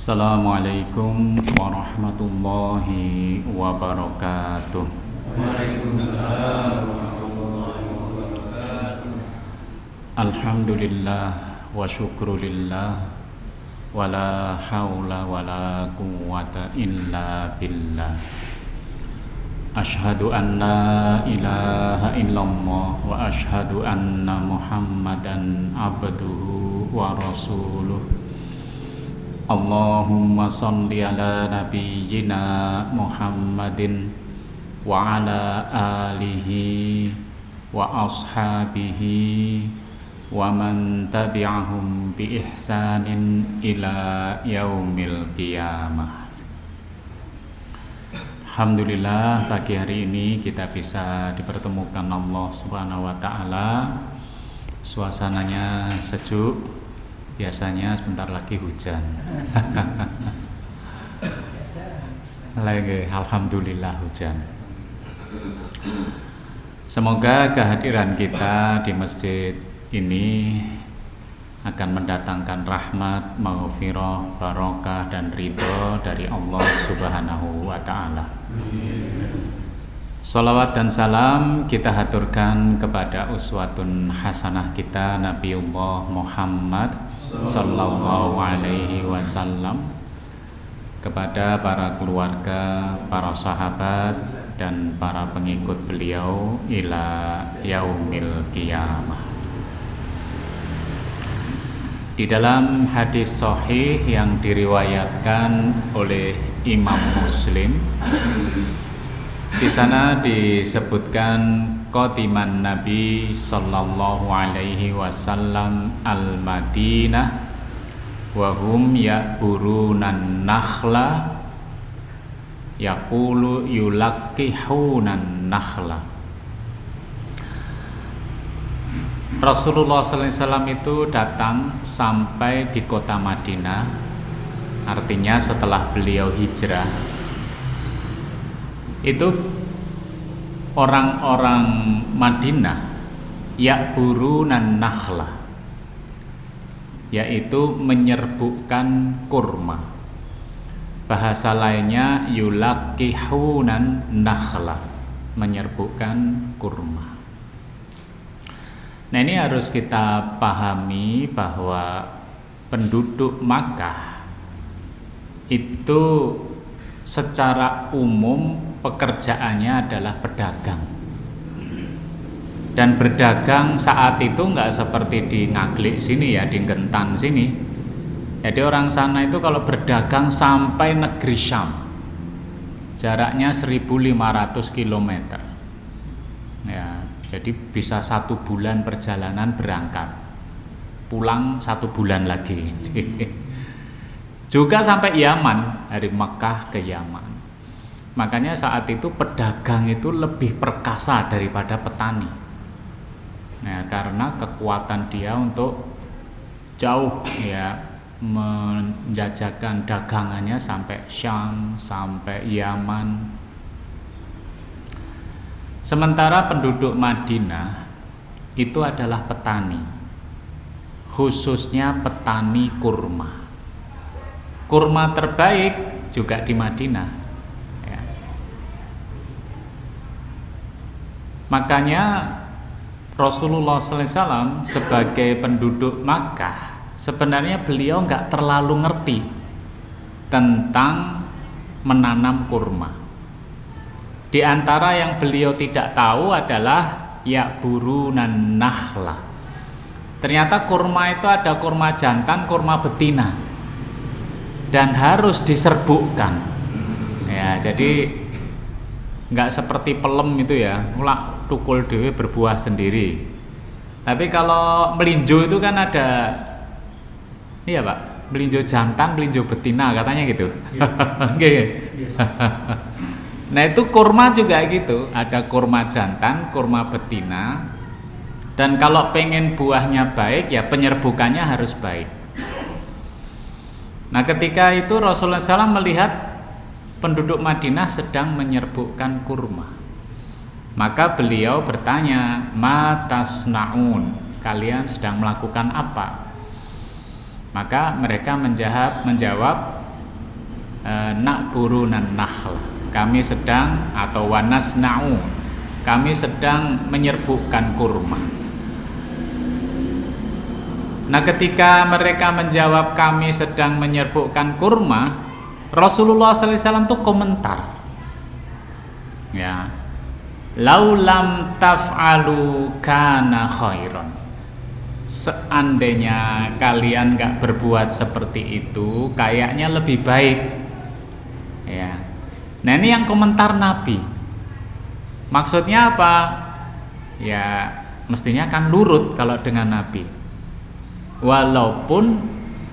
Assalamualaikum warahmatullahi wabarakatuh. Waalaikumsalam warahmatullahi wabarakatuh. Alhamdulillah wa syukrulillah wa la hawla wa la quwwata illa billah. Ashhadu an la ilaha illallah wa ashhadu anna Muhammadan abduhu wa rasuluh. Allahumma salli ala nabiyyina Muhammadin wa ala alihi wa ashabihi wa man tabi'ahum bi ihsanin ila yaumil qiyamah. Alhamdulillah, pagi hari ini kita bisa dipertemukan Allah Subhanahu wa taala. Suasananya sejuk. Biasanya sebentar lagi hujan. Lagi alhamdulillah hujan. Semoga kehadiran kita di masjid ini akan mendatangkan rahmat, maghfirah, barokah dan ridho dari Allah Subhanahu wa taala. Salawat dan salam kita haturkan kepada uswatun hasanah kita Nabiullah Muhammad sallallahu alaihi wasallam, kepada para keluarga, para sahabat dan para pengikut beliau ila yaumil qiyamah. Di dalam hadis sahih yang diriwayatkan oleh Imam Muslim, di sana disebutkan qadiman Nabi sallallahu alaihi wasallam al-Madinah wa hum ya'burunan nakhla yaqulu yulaqqihunan nakhla. Rasulullah sallallahu alaihi wasallam itu datang sampai di kota Madinah, artinya setelah beliau hijrah. Itu orang-orang Madinah ya'burunan nakhla, yaitu menyerbukkan kurma. Bahasa lainnya yulaqqihunan nakhla, menyerbukkan kurma. Nah, ini harus kita pahami bahwa penduduk Makkah itu secara umum pekerjaannya adalah pedagang. Dan berdagang saat itu nggak seperti di Ngaglik sini ya, di Gentan sini. Jadi orang sana itu kalau berdagang sampai negeri Syam, jaraknya 1.500 km ya, jadi bisa 1 bulan perjalanan berangkat, pulang 1 bulan lagi. Juga sampai Yaman, dari Mekah ke Yaman. Makanya saat itu pedagang itu lebih perkasa daripada petani. Nah, karena kekuatan dia untuk jauh ya menjajakan dagangannya sampai Syam, sampai Yaman. Sementara penduduk Madinah itu adalah petani, khususnya petani kurma. Kurma terbaik juga di Madinah ya. Makanya Rasulullah SAW sebagai penduduk Makkah, sebenarnya beliau nggak terlalu ngerti tentang menanam kurma. Di antara yang beliau tidak tahu adalah ya'burunan nakhla. Ternyata kurma itu ada kurma jantan, kurma betina, dan harus diserbukkan ya. Jadi nggak seperti pelem itu ya, mulak tukul dewe berbuah sendiri. Tapi kalau melinjo itu kan ada, iya Pak, melinjo jantan, melinjo betina katanya gitu. Okay. Nah, itu kurma juga gitu, ada kurma jantan, kurma betina. Dan kalau pengen buahnya baik ya penyerbukannya harus baik. Nah, ketika itu Rasulullah SAW melihat penduduk Madinah sedang menyerbukkan kurma, maka beliau bertanya, "Ma tasnaun?" Kalian sedang melakukan apa? Maka mereka menjawab, na'burunan nahl. Kami sedang atau wanasna'u. Kami sedang menyerbukkan kurma. Nah, ketika mereka menjawab kami sedang menyerbukkan kurma, Rasulullah SAW itu komentar, ya, laulam taf'alu kana khairan. Seandainya kalian gak berbuat seperti itu, kayaknya lebih baik. Ya. Nah, ini yang komentar Nabi. Maksudnya apa? Ya, mestinya kan nurut kalau dengan Nabi. Walaupun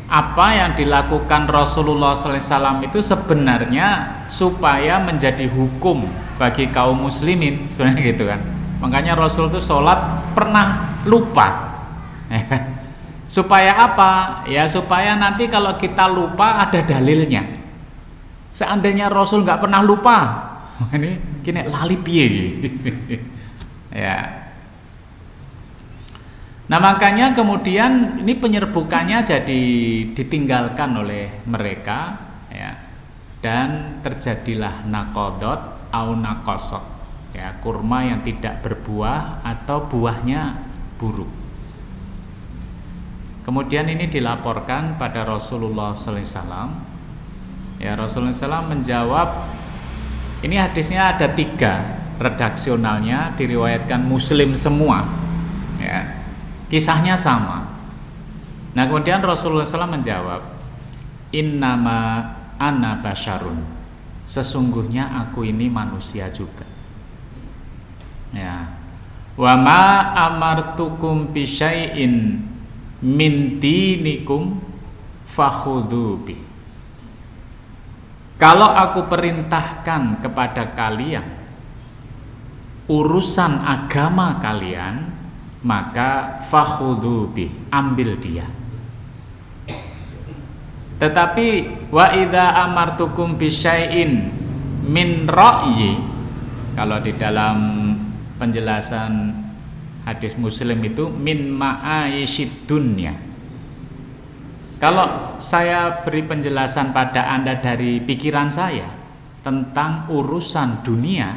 apa yang dilakukan Rasulullah SAW itu sebenarnya supaya menjadi hukum bagi kaum muslimin, sebenarnya gitu kan. Makanya Rasul itu sholat pernah lupa. Supaya apa? Ya supaya nanti kalau kita lupa ada dalilnya. Seandainya Rasul nggak pernah lupa, ini kini lali piye. Ya. Nah, makanya kemudian ini penyerbukannya jadi ditinggalkan oleh mereka, ya, dan terjadilah naqadot au naqasot, ya, kurma yang tidak berbuah atau buahnya buruk. Kemudian ini dilaporkan pada Rasulullah SAW. Ya, Rasulullah SAW menjawab. Ini hadisnya ada 3 redaksionalnya, diriwayatkan Muslim semua. Ya. Kisahnya sama. Nah, kemudian Rasulullah SAW menjawab, innama ana basyarun. Sesungguhnya aku ini manusia juga. Ya. Wa ma amartukum bi syai'in min dinikum fakhudhu bi. Kalau aku perintahkan kepada kalian urusan agama kalian, maka fakhudhu bi, ambil dia. Tetapi wa idza amartukum bi syai'in min ra'yi, kalau di dalam penjelasan hadis Muslim itu min ma'aisyid dunya. Kalau saya beri penjelasan pada Anda dari pikiran saya tentang urusan dunia,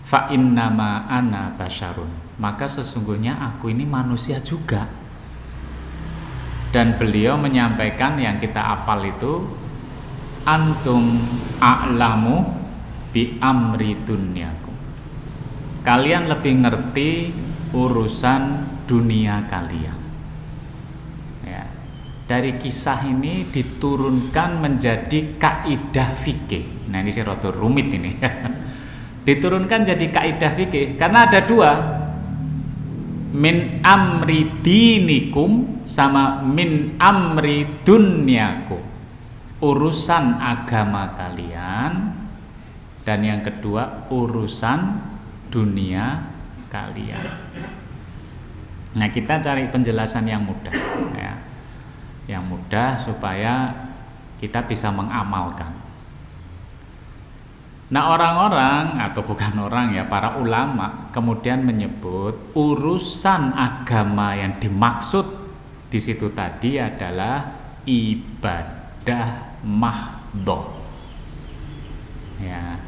fa innama ana basyarun, maka sesungguhnya aku ini manusia juga. Dan beliau menyampaikan yang kita apal itu, antum a'lamu bi amri dunyakum. Kalian lebih ngerti urusan dunia kalian. Ya. Dari kisah ini diturunkan menjadi kaidah fikih. Nah, ini sih rada rumit ini. Diturunkan jadi kaidah fikih karena ada 2, min amri dinikum sama min amri dunyakum, urusan agama kalian, dan yang kedua urusan dunia kalian. Nah, kita cari penjelasan yang mudah, ya, yang mudah supaya kita bisa mengamalkan. Nah, orang-orang atau bukan orang ya, para ulama kemudian menyebut urusan agama yang dimaksud di situ tadi adalah ibadah mahdhah. Ya.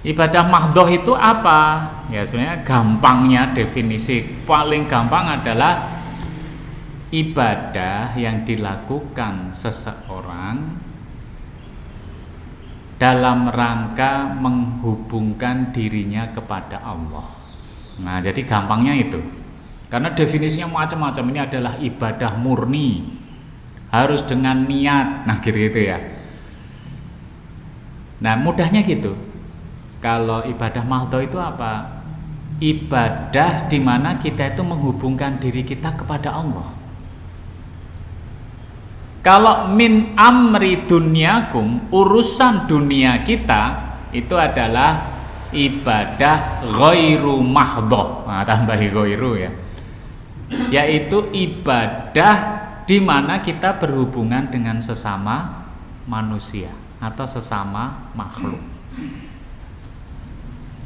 Ibadah mahdhah itu apa? Ya, sebenarnya gampangnya definisi paling gampang adalah ibadah yang dilakukan seseorang dalam rangka menghubungkan dirinya kepada Allah. Nah, jadi gampangnya itu. Karena definisinya macam-macam. Ini adalah ibadah murni, harus dengan niat. Nah, gitu ya. Nah, mudahnya gitu. Kalau ibadah mahdhah itu apa? Ibadah di mana kita itu menghubungkan diri kita kepada Allah. Kalau min amri dunyakum, urusan dunia kita itu adalah ibadah ghairu mahdhah. Nah, tambahi ghairu ya. Yaitu ibadah di mana kita berhubungan dengan sesama manusia atau sesama makhluk.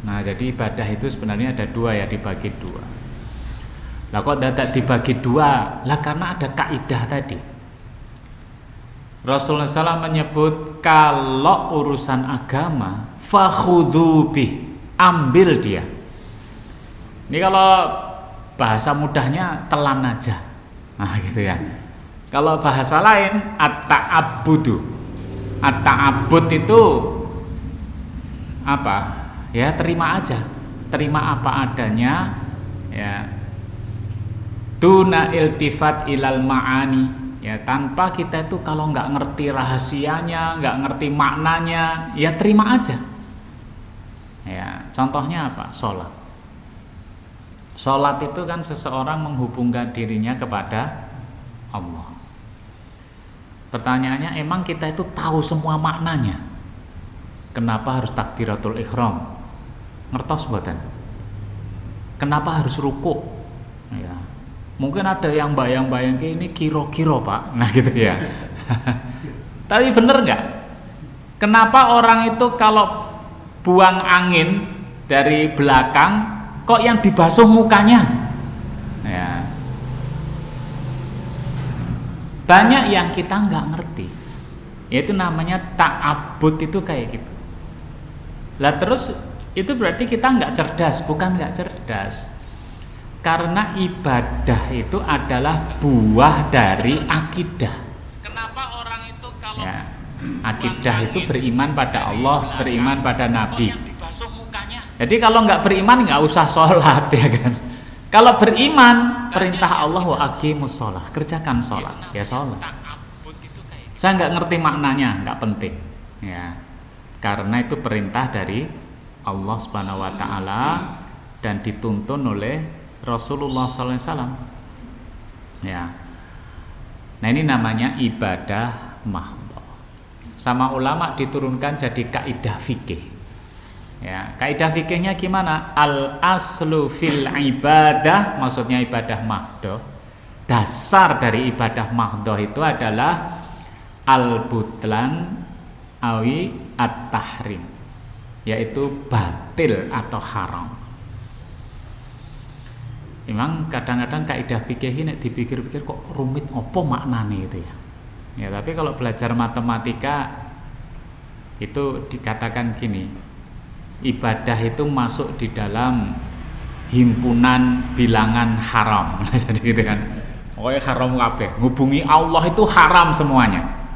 Nah, jadi ibadah itu sebenarnya ada 2 ya, dibagi 2. Lah kok dadak dibagi 2? Lah karena ada kaidah tadi. Rasulullah SAW menyebut kalau urusan agama fakhudhu bih, ambil dia. Ini kalau bahasa mudahnya telan aja. Nah gitu ya. Kalau bahasa lain at-ta'abbudu. At-ta'abbud itu apa? Ya terima aja. Terima apa adanya ya. Duna iltifat ilal ma'ani. Ya tanpa kita itu kalau nggak ngerti rahasianya, nggak ngerti maknanya, ya terima aja. Ya contohnya apa? Sholat. Sholat itu kan seseorang menghubungkan dirinya kepada Allah. Pertanyaannya, emang kita itu tahu semua maknanya? Kenapa harus takbiratul ihram? Ngertos mboten? Kenapa harus ruku? Ya. Mungkin ada yang bayang-bayang kayak ini kiro-kiro Pak. Nah gitu ya. Tapi bener nggak? Kenapa orang itu kalau buang angin dari belakang kok yang dibasuh mukanya? Ya. Banyak yang kita nggak ngerti. Yaitu namanya ta'abbud itu kayak gitu. Lah terus itu berarti kita nggak cerdas, bukan nggak cerdas. Karena ibadah itu adalah buah dari akidah. Kenapa orang itu kalau ya, akidah itu beriman pada Allah, beriman pada Nabi. Jadi kalau nggak beriman nggak usah sholat ya kan. Kalau beriman perintah Allah wa aqimus sholat, kerjakan sholat ya sholat. Saya nggak ngerti maknanya, nggak penting ya. Karena itu perintah dari Allah Subhanahu Wa Taala dan dituntun oleh Rasulullah SAW. Ya. Nah ini namanya ibadah mahdhah. Sama ulama diturunkan jadi kaidah fikih. Ya, kaidah fikihnya gimana? Al aslu fil ibadah, maksudnya ibadah mahdhah. Dasar dari ibadah mahdhah itu adalah al butlan awi at-tahrim, yaitu batil atau haram. Memang kadang-kadang kaidah fikih ini dipikir-pikir kok rumit opo maknane itu ya. Ya tapi kalau belajar matematika itu dikatakan gini, ibadah itu masuk di dalam himpunan bilangan haram. Jadi gitu kan. Pokoknya haram kabeh. Ngubungi Allah itu haram semuanya.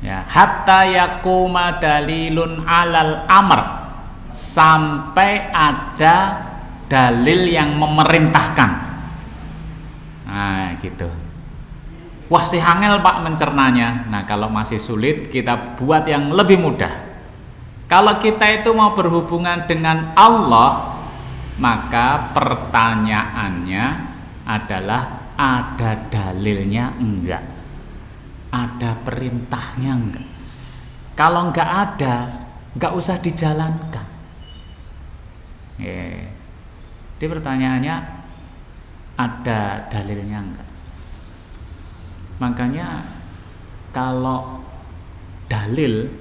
Ya, hatta yakuma dalilun alal amr, sampai ada dalil yang memerintahkan. Nah gitu. Wah si angel Pak mencernanya. Nah kalau masih sulit kita buat yang lebih mudah. Kalau kita itu mau berhubungan dengan Allah, maka pertanyaannya adalah ada dalilnya enggak? Ada perintahnya enggak? Kalau enggak ada, enggak usah dijalankan. Jadi pertanyaannya ada dalilnya enggak? Makanya kalau dalil,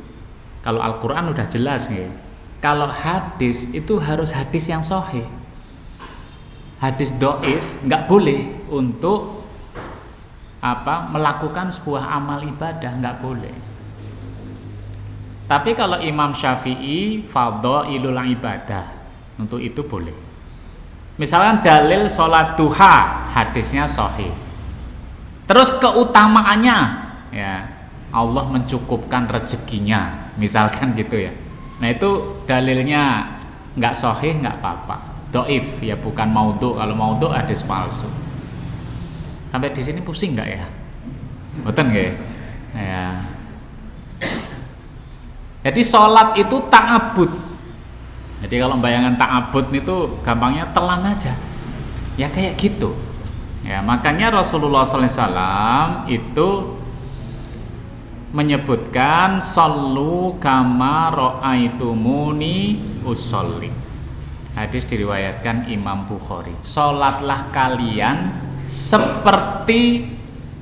kalau Al-Quran udah jelas nih. Kalau hadis itu harus hadis yang sahih. Hadis dhaif enggak boleh untuk melakukan sebuah amal ibadah, enggak boleh. Tapi kalau Imam Syafi'i fadhailul ibadah, untuk itu boleh. Misalkan dalil sholat duha, hadisnya sahih. Terus keutamaannya, ya Allah mencukupkan rezekinya, misalkan gitu ya. Nah itu dalilnya nggak sahih nggak apa-apa, dhaif ya, bukan maudhu. Kalau maudhu hadis palsu. Sampai di sini pusing nggak ya? Betul nggak? Ya. Jadi sholat itu ta'abbud. Jadi kalau bayangan ta'abbud itu gampangnya telan aja. Ya kayak gitu. Ya, makanya Rasulullah SAW itu menyebutkan sallu kama ra'aitumuni usolli. Hadis diriwayatkan Imam Bukhari. Salatlah kalian seperti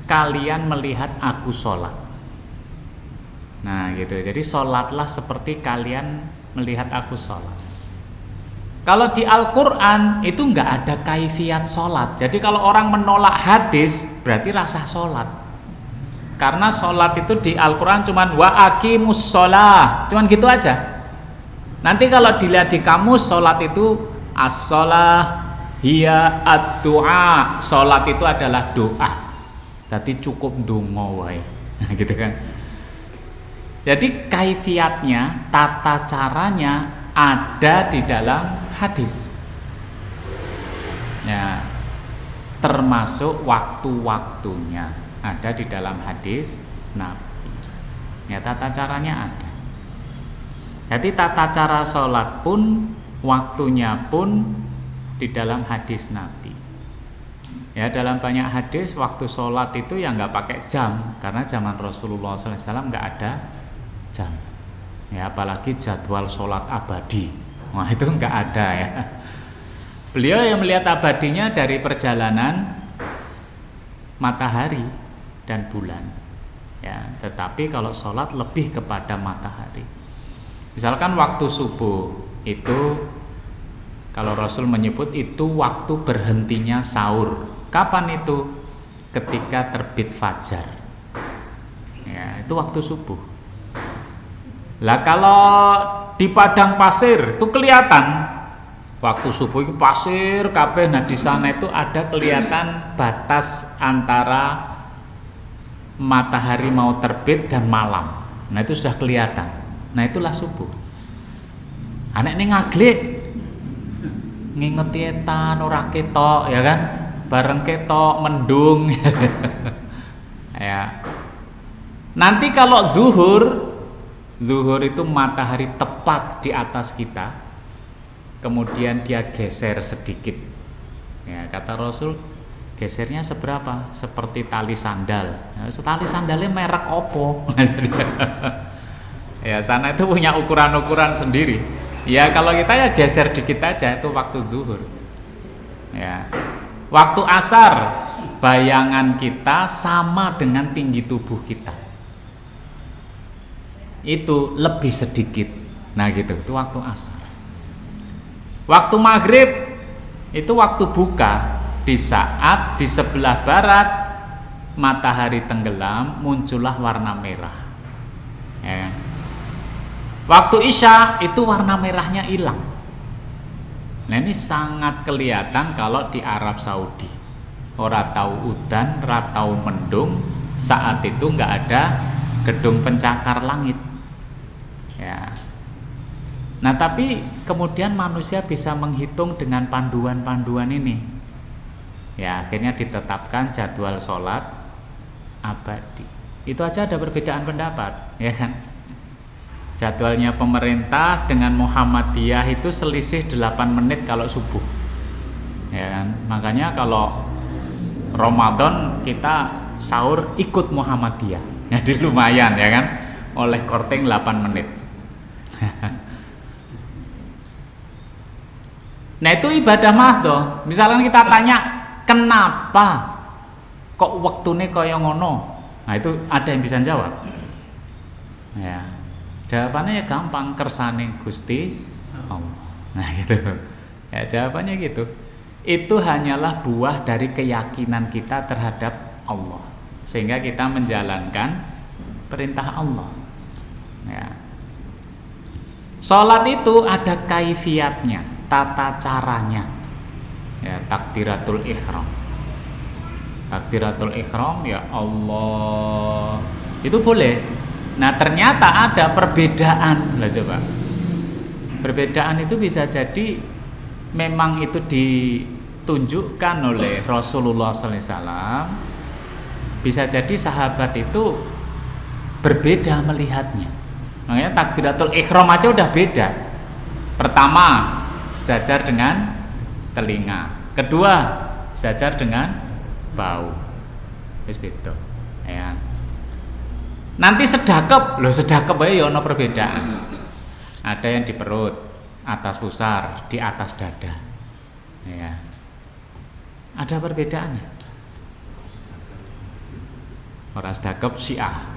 kalian melihat aku salat. Nah gitu. Jadi salatlah seperti kalian melihat aku salat. Kalau di Al-Quran itu nggak ada kaifiat sholat. Jadi kalau orang menolak hadis berarti rasa sholat. Karena sholat itu di Al-Quran cuman wa aqimus sholah, cuman gitu aja. Nanti kalau dilihat di kamus, sholat itu as-sholah hiya ad-du'a, sholat itu adalah doa. Jadi cukup dongo wae. Gitu kan. Jadi kaifiatnya, tata caranya ada di dalam hadis. Ya, termasuk waktu-waktunya ada di dalam hadis Nabi. Ya, tata caranya ada. Jadi tata cara sholat pun, waktunya pun di dalam hadis Nabi. Ya, dalam banyak hadis waktu sholat itu ya nggak pakai jam, karena zaman Rasulullah SAW nggak ada jam. Ya, apalagi jadwal sholat abadi, wah itu nggak ada ya. Beliau yang melihat abadinya dari perjalanan matahari dan bulan. Ya, tetapi kalau sholat lebih kepada matahari. Misalkan waktu subuh itu, kalau Rasul menyebut itu waktu berhentinya sahur. Kapan itu? Ketika terbit fajar. Ya, itu waktu subuh. Lah kalau di padang pasir itu kelihatan waktu subuh itu pasir kabeh. Nah di sana itu ada kelihatan batas antara matahari mau terbit dan malam. Nah itu sudah kelihatan. Nah itulah subuh. Anak ini ngaglik ngingeti etan ora ketok ya kan, bareng ketok mendung. Ya. Nanti kalau zuhur itu matahari tepat di atas kita, kemudian dia geser sedikit. Ya, kata Rasul gesernya seberapa? Seperti tali sandal. Ya, tali sandalnya merek opo? Ya, sana itu punya ukuran-ukuran sendiri. Ya, kalau kita ya geser dikit aja, itu waktu zuhur. Ya. Waktu asar, bayangan kita sama dengan tinggi tubuh kita. Itu lebih sedikit. Nah, gitu. Itu waktu asar. Waktu maghrib itu waktu buka, di saat di sebelah barat matahari tenggelam, muncullah warna merah. Ya. Waktu isya itu warna merahnya hilang. Nah ini sangat kelihatan kalau di Arab Saudi. Ora tahu udan, ora tahu mendung, saat itu nggak ada gedung pencakar langit. Ya. Nah tapi kemudian manusia bisa menghitung dengan panduan-panduan ini. Ya akhirnya ditetapkan jadwal sholat abadi. Itu aja ada perbedaan pendapat, ya kan? Jadwalnya pemerintah dengan Muhammadiyah itu selisih 8 menit kalau subuh. Ya kan? Makanya kalau Ramadan kita sahur ikut Muhammadiyah. Jadi lumayan ya kan? Oleh korting 8 menit. Nah itu ibadah mahdoh. Misalkan kita tanya kenapa kok waktunya kaya ngono? Nah itu ada yang bisa jawab. Ya, jawabannya ya gampang, kersane Gusti Allah. Nah gitu. Ya jawabannya gitu. Itu hanyalah buah dari keyakinan kita terhadap Allah, sehingga kita menjalankan perintah Allah. Ya. Salat itu ada kaifiatnya, tata caranya. Ya, takbiratul ihram. Takbiratul ihram ya Allah. Itu boleh. Nah, ternyata ada perbedaan. Lah coba. Perbedaan itu bisa jadi memang itu ditunjukkan oleh Rasulullah SAW. Bisa jadi sahabat itu berbeda melihatnya. Makanya takbiratul ihram aja udah beda. Pertama, sejajar dengan telinga. Kedua, sejajar dengan bau. Wis beda. Ya. Nanti sedekap, loh sedekap aja ya ono perbedaan. Ada yang di perut, atas pusar, di atas dada. Ya. Ada perbedaannya. Orang sedekap Syiah.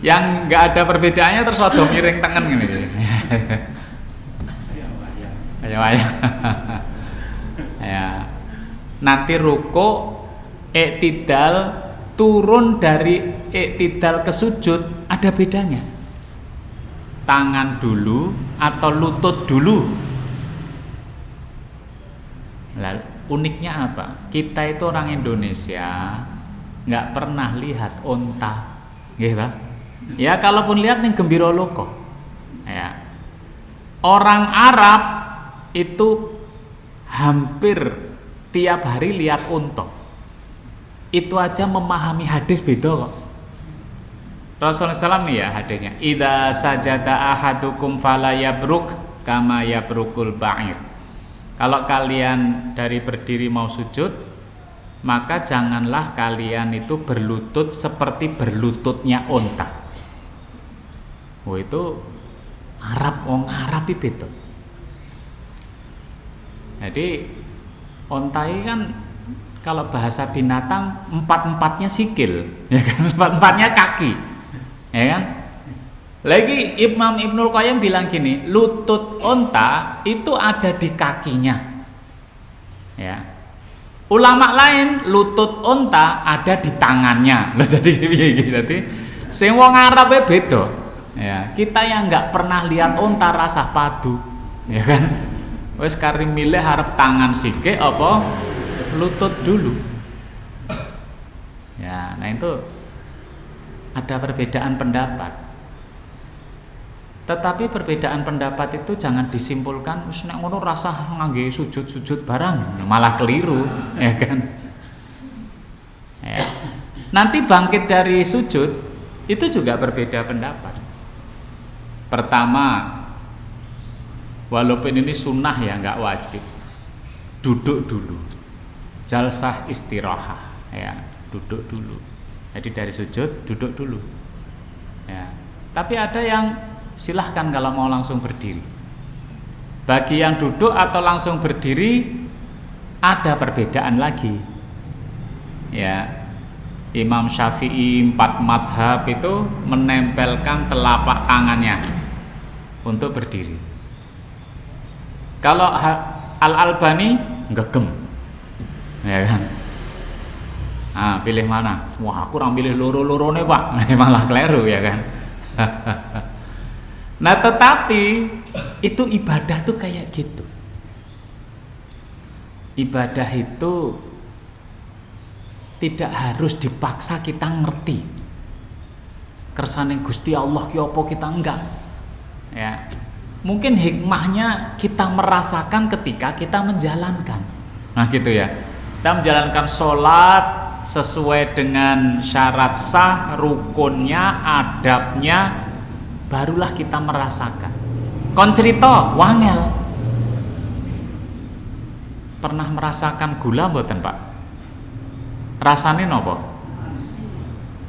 Yang nggak ada perbedaannya terus ada miring tangan gitu. Ayah. Ya. Nanti ruko, iktidal, turun dari iktidal ke sujud ada bedanya. Tangan dulu atau lutut dulu. Lalu uniknya apa? Kita itu orang Indonesia nggak pernah lihat onta, nggih Pak? Ya kalaupun lihat nih Gembira Loko. Ya. Orang Arab itu hampir tiap hari lihat unta. Itu aja memahami hadis beda kok. Rasulullah SAW nih ya hadisnya. Idza sajada ahadukum fala yabruk kama yabrukul ba'ir. Kalau kalian dari berdiri mau sujud, maka janganlah kalian itu berlutut seperti berlututnya unta. Oh itu Arab, wong Arab itu. Jadi unta ini kan kalau bahasa binatang empat-empatnya sikil, ya kan? Empat-empatnya kaki, ya kan? Lagi Imam Ibnul Qayyim bilang gini, lutut unta itu ada di kakinya, ya. Ulama lain lutut unta ada di tangannya. Loh jadi gitu. Jadi sing wong Arab beda. Ya, kita yang nggak pernah lihat unta rasa padu, ya kan? Wes kari milih harap tangan sike apa lutut dulu. Ya, nah itu ada perbedaan pendapat. Tetapi perbedaan pendapat itu jangan disimpulkan wis nek ngono rasa ngangge sujud-sujud barang, malah keliru, ya kan? Ya. Nanti bangkit dari sujud itu juga berbeda pendapat. Pertama, walaupun ini sunnah ya nggak wajib, duduk dulu, jalsah istirahah, ya duduk dulu. Jadi dari sujud duduk dulu, ya. Tapi ada yang silahkan kalau mau langsung berdiri. Bagi yang duduk atau langsung berdiri ada perbedaan lagi. Ya, Imam Syafi'i 4 madhab itu menempelkan telapak tangannya untuk berdiri. Kalau Al-Albani gegem, ya kan? Ah, pilih mana? Wah, aku orang pilih loro-lorone Pak. Malah keliru ya kan? Nah tetapi itu ibadah tuh kayak gitu. Ibadah itu tidak harus dipaksa kita ngerti. Kersane Gusti Allah ki apa kita enggak. Ya. Mungkin hikmahnya kita merasakan ketika kita menjalankan. Nah gitu ya. Kita menjalankan sholat sesuai dengan syarat sah, rukunnya, adabnya, barulah kita merasakan. Kon cerita wangel. Pernah merasakan gula mboten, Pak? Rasane napa?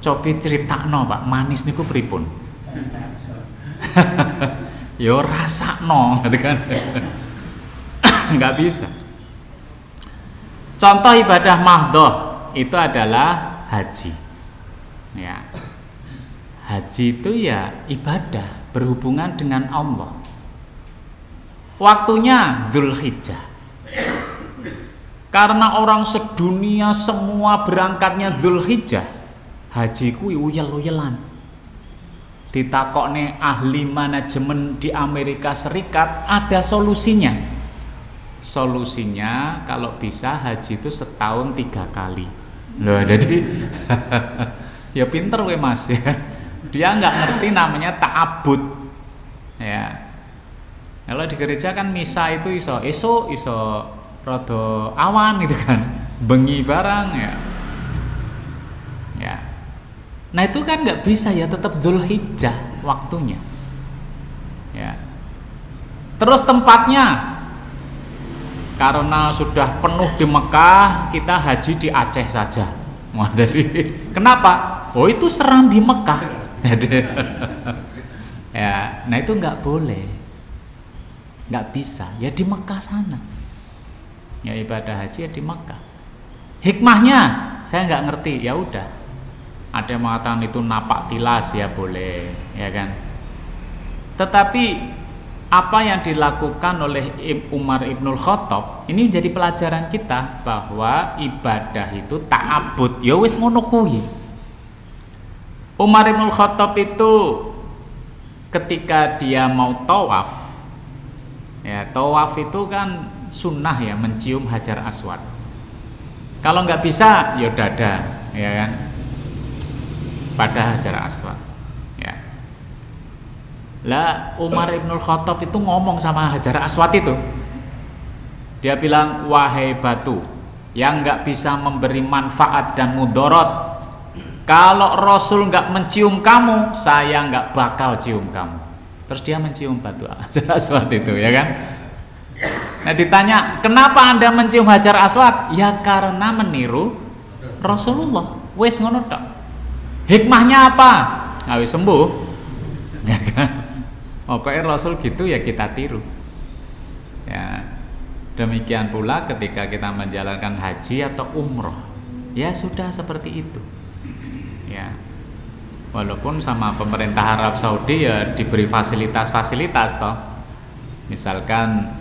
Cobi critakno, Pak, manis niku pripun? Yo rasakno, gitu kan. Enggak bisa. Contoh ibadah mahdhah itu adalah haji. Ya. Haji itu ya ibadah berhubungan dengan Allah. Waktunya Dzulhijjah. Karena orang sedunia semua berangkatnya Dzulhijjah, haji kuwi uyel-uyelan. Ditakokne ahli manajemen di Amerika Serikat ada solusinya. Solusinya kalau bisa haji itu setahun 3 kali. Loh jadi ya pinter we Mas ya. Dia nggak ngerti namanya ta'abbud. Ya. Kalau di gereja kan misa itu iso esok, iso rada awan gitu kan. Bengi barang ya. Ya. Nah itu kan nggak bisa ya, tetap Dzulhijjah waktunya. Ya. Terus tempatnya, karena sudah penuh di Mekah, kita haji di Aceh saja. Wah, jadi kenapa? Oh itu seram di Mekah. Ya, nah itu nggak boleh, nggak bisa. Ya di Mekah sana. Ya ibadah haji ya di Mekah. Hikmahnya saya nggak ngerti. Ya udah. Ada yang mengatakan itu napak tilas ya boleh, ya kan. Tetapi apa yang dilakukan oleh Umar Ibnul Khattab ini menjadi pelajaran kita bahwa ibadah itu ta'abbud ya wis ngono kuwi. Umar Ibnul Khattab itu ketika dia mau tawaf, ya tawaf itu kan sunnah ya, mencium Hajar Aswad. Kalau nggak bisa ya dada, ya kan, pada Hajar Aswad. Ya. Lah Umar Ibnul Khattab itu ngomong sama Hajar Aswad itu. Dia bilang, wahai batu yang nggak bisa memberi manfaat dan mudorot, kalau Rasul nggak mencium kamu, saya nggak bakal cium kamu. Terus dia mencium batu Hajar Aswad itu, ya kan? Nah ditanya, kenapa anda mencium Hajar Aswad? Ya karena meniru Rasulullah. Wes ngono tok. Hikmahnya apa? Nah, wis sembuh. Ya kan? Pokoknya Rasul gitu ya kita tiru. Ya, demikian pula ketika kita menjalankan haji atau umroh, ya sudah seperti itu. Ya, walaupun sama pemerintah Arab Saudi ya diberi fasilitas-fasilitas toh. Misalkan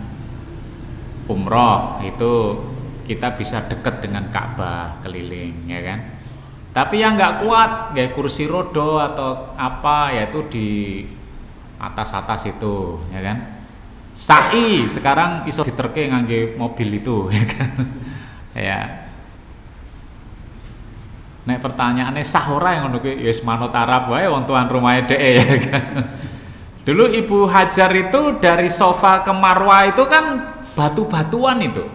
umroh itu kita bisa dekat dengan Ka'bah keliling, ya kan. Tapi yang nggak kuat, kayak kursi roda atau apa, yaitu di atas itu, ya kan. Sa'i sekarang iso diterke ngangge mobil itu, ya kan. Ya. Nek pertanyaannya sah ora yang ngono kuwi wis manut Arab wae wong tuan rumahe dhek, ya kan. Dulu Ibu Hajar itu dari sofa ke Marwah itu kan batu-batuan itu.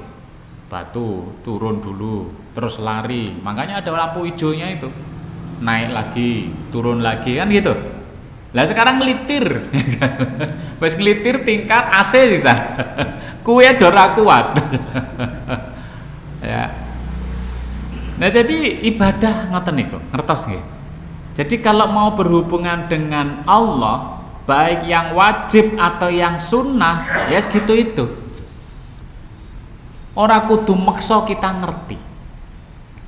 Batu turun dulu, terus lari. Makanya ada lampu hijaunya itu. Naik lagi, turun lagi kan gitu. Lah sekarang ngelitir, wes ngelitir tingkat AC bisa, kue dora kuat, ya. Nah jadi ibadah ngoten niku, ngertos nggih. Jadi kalau mau berhubungan dengan Allah, baik yang wajib atau yang sunnah, ya segitu itu. Ora kudu maksa kita ngerti,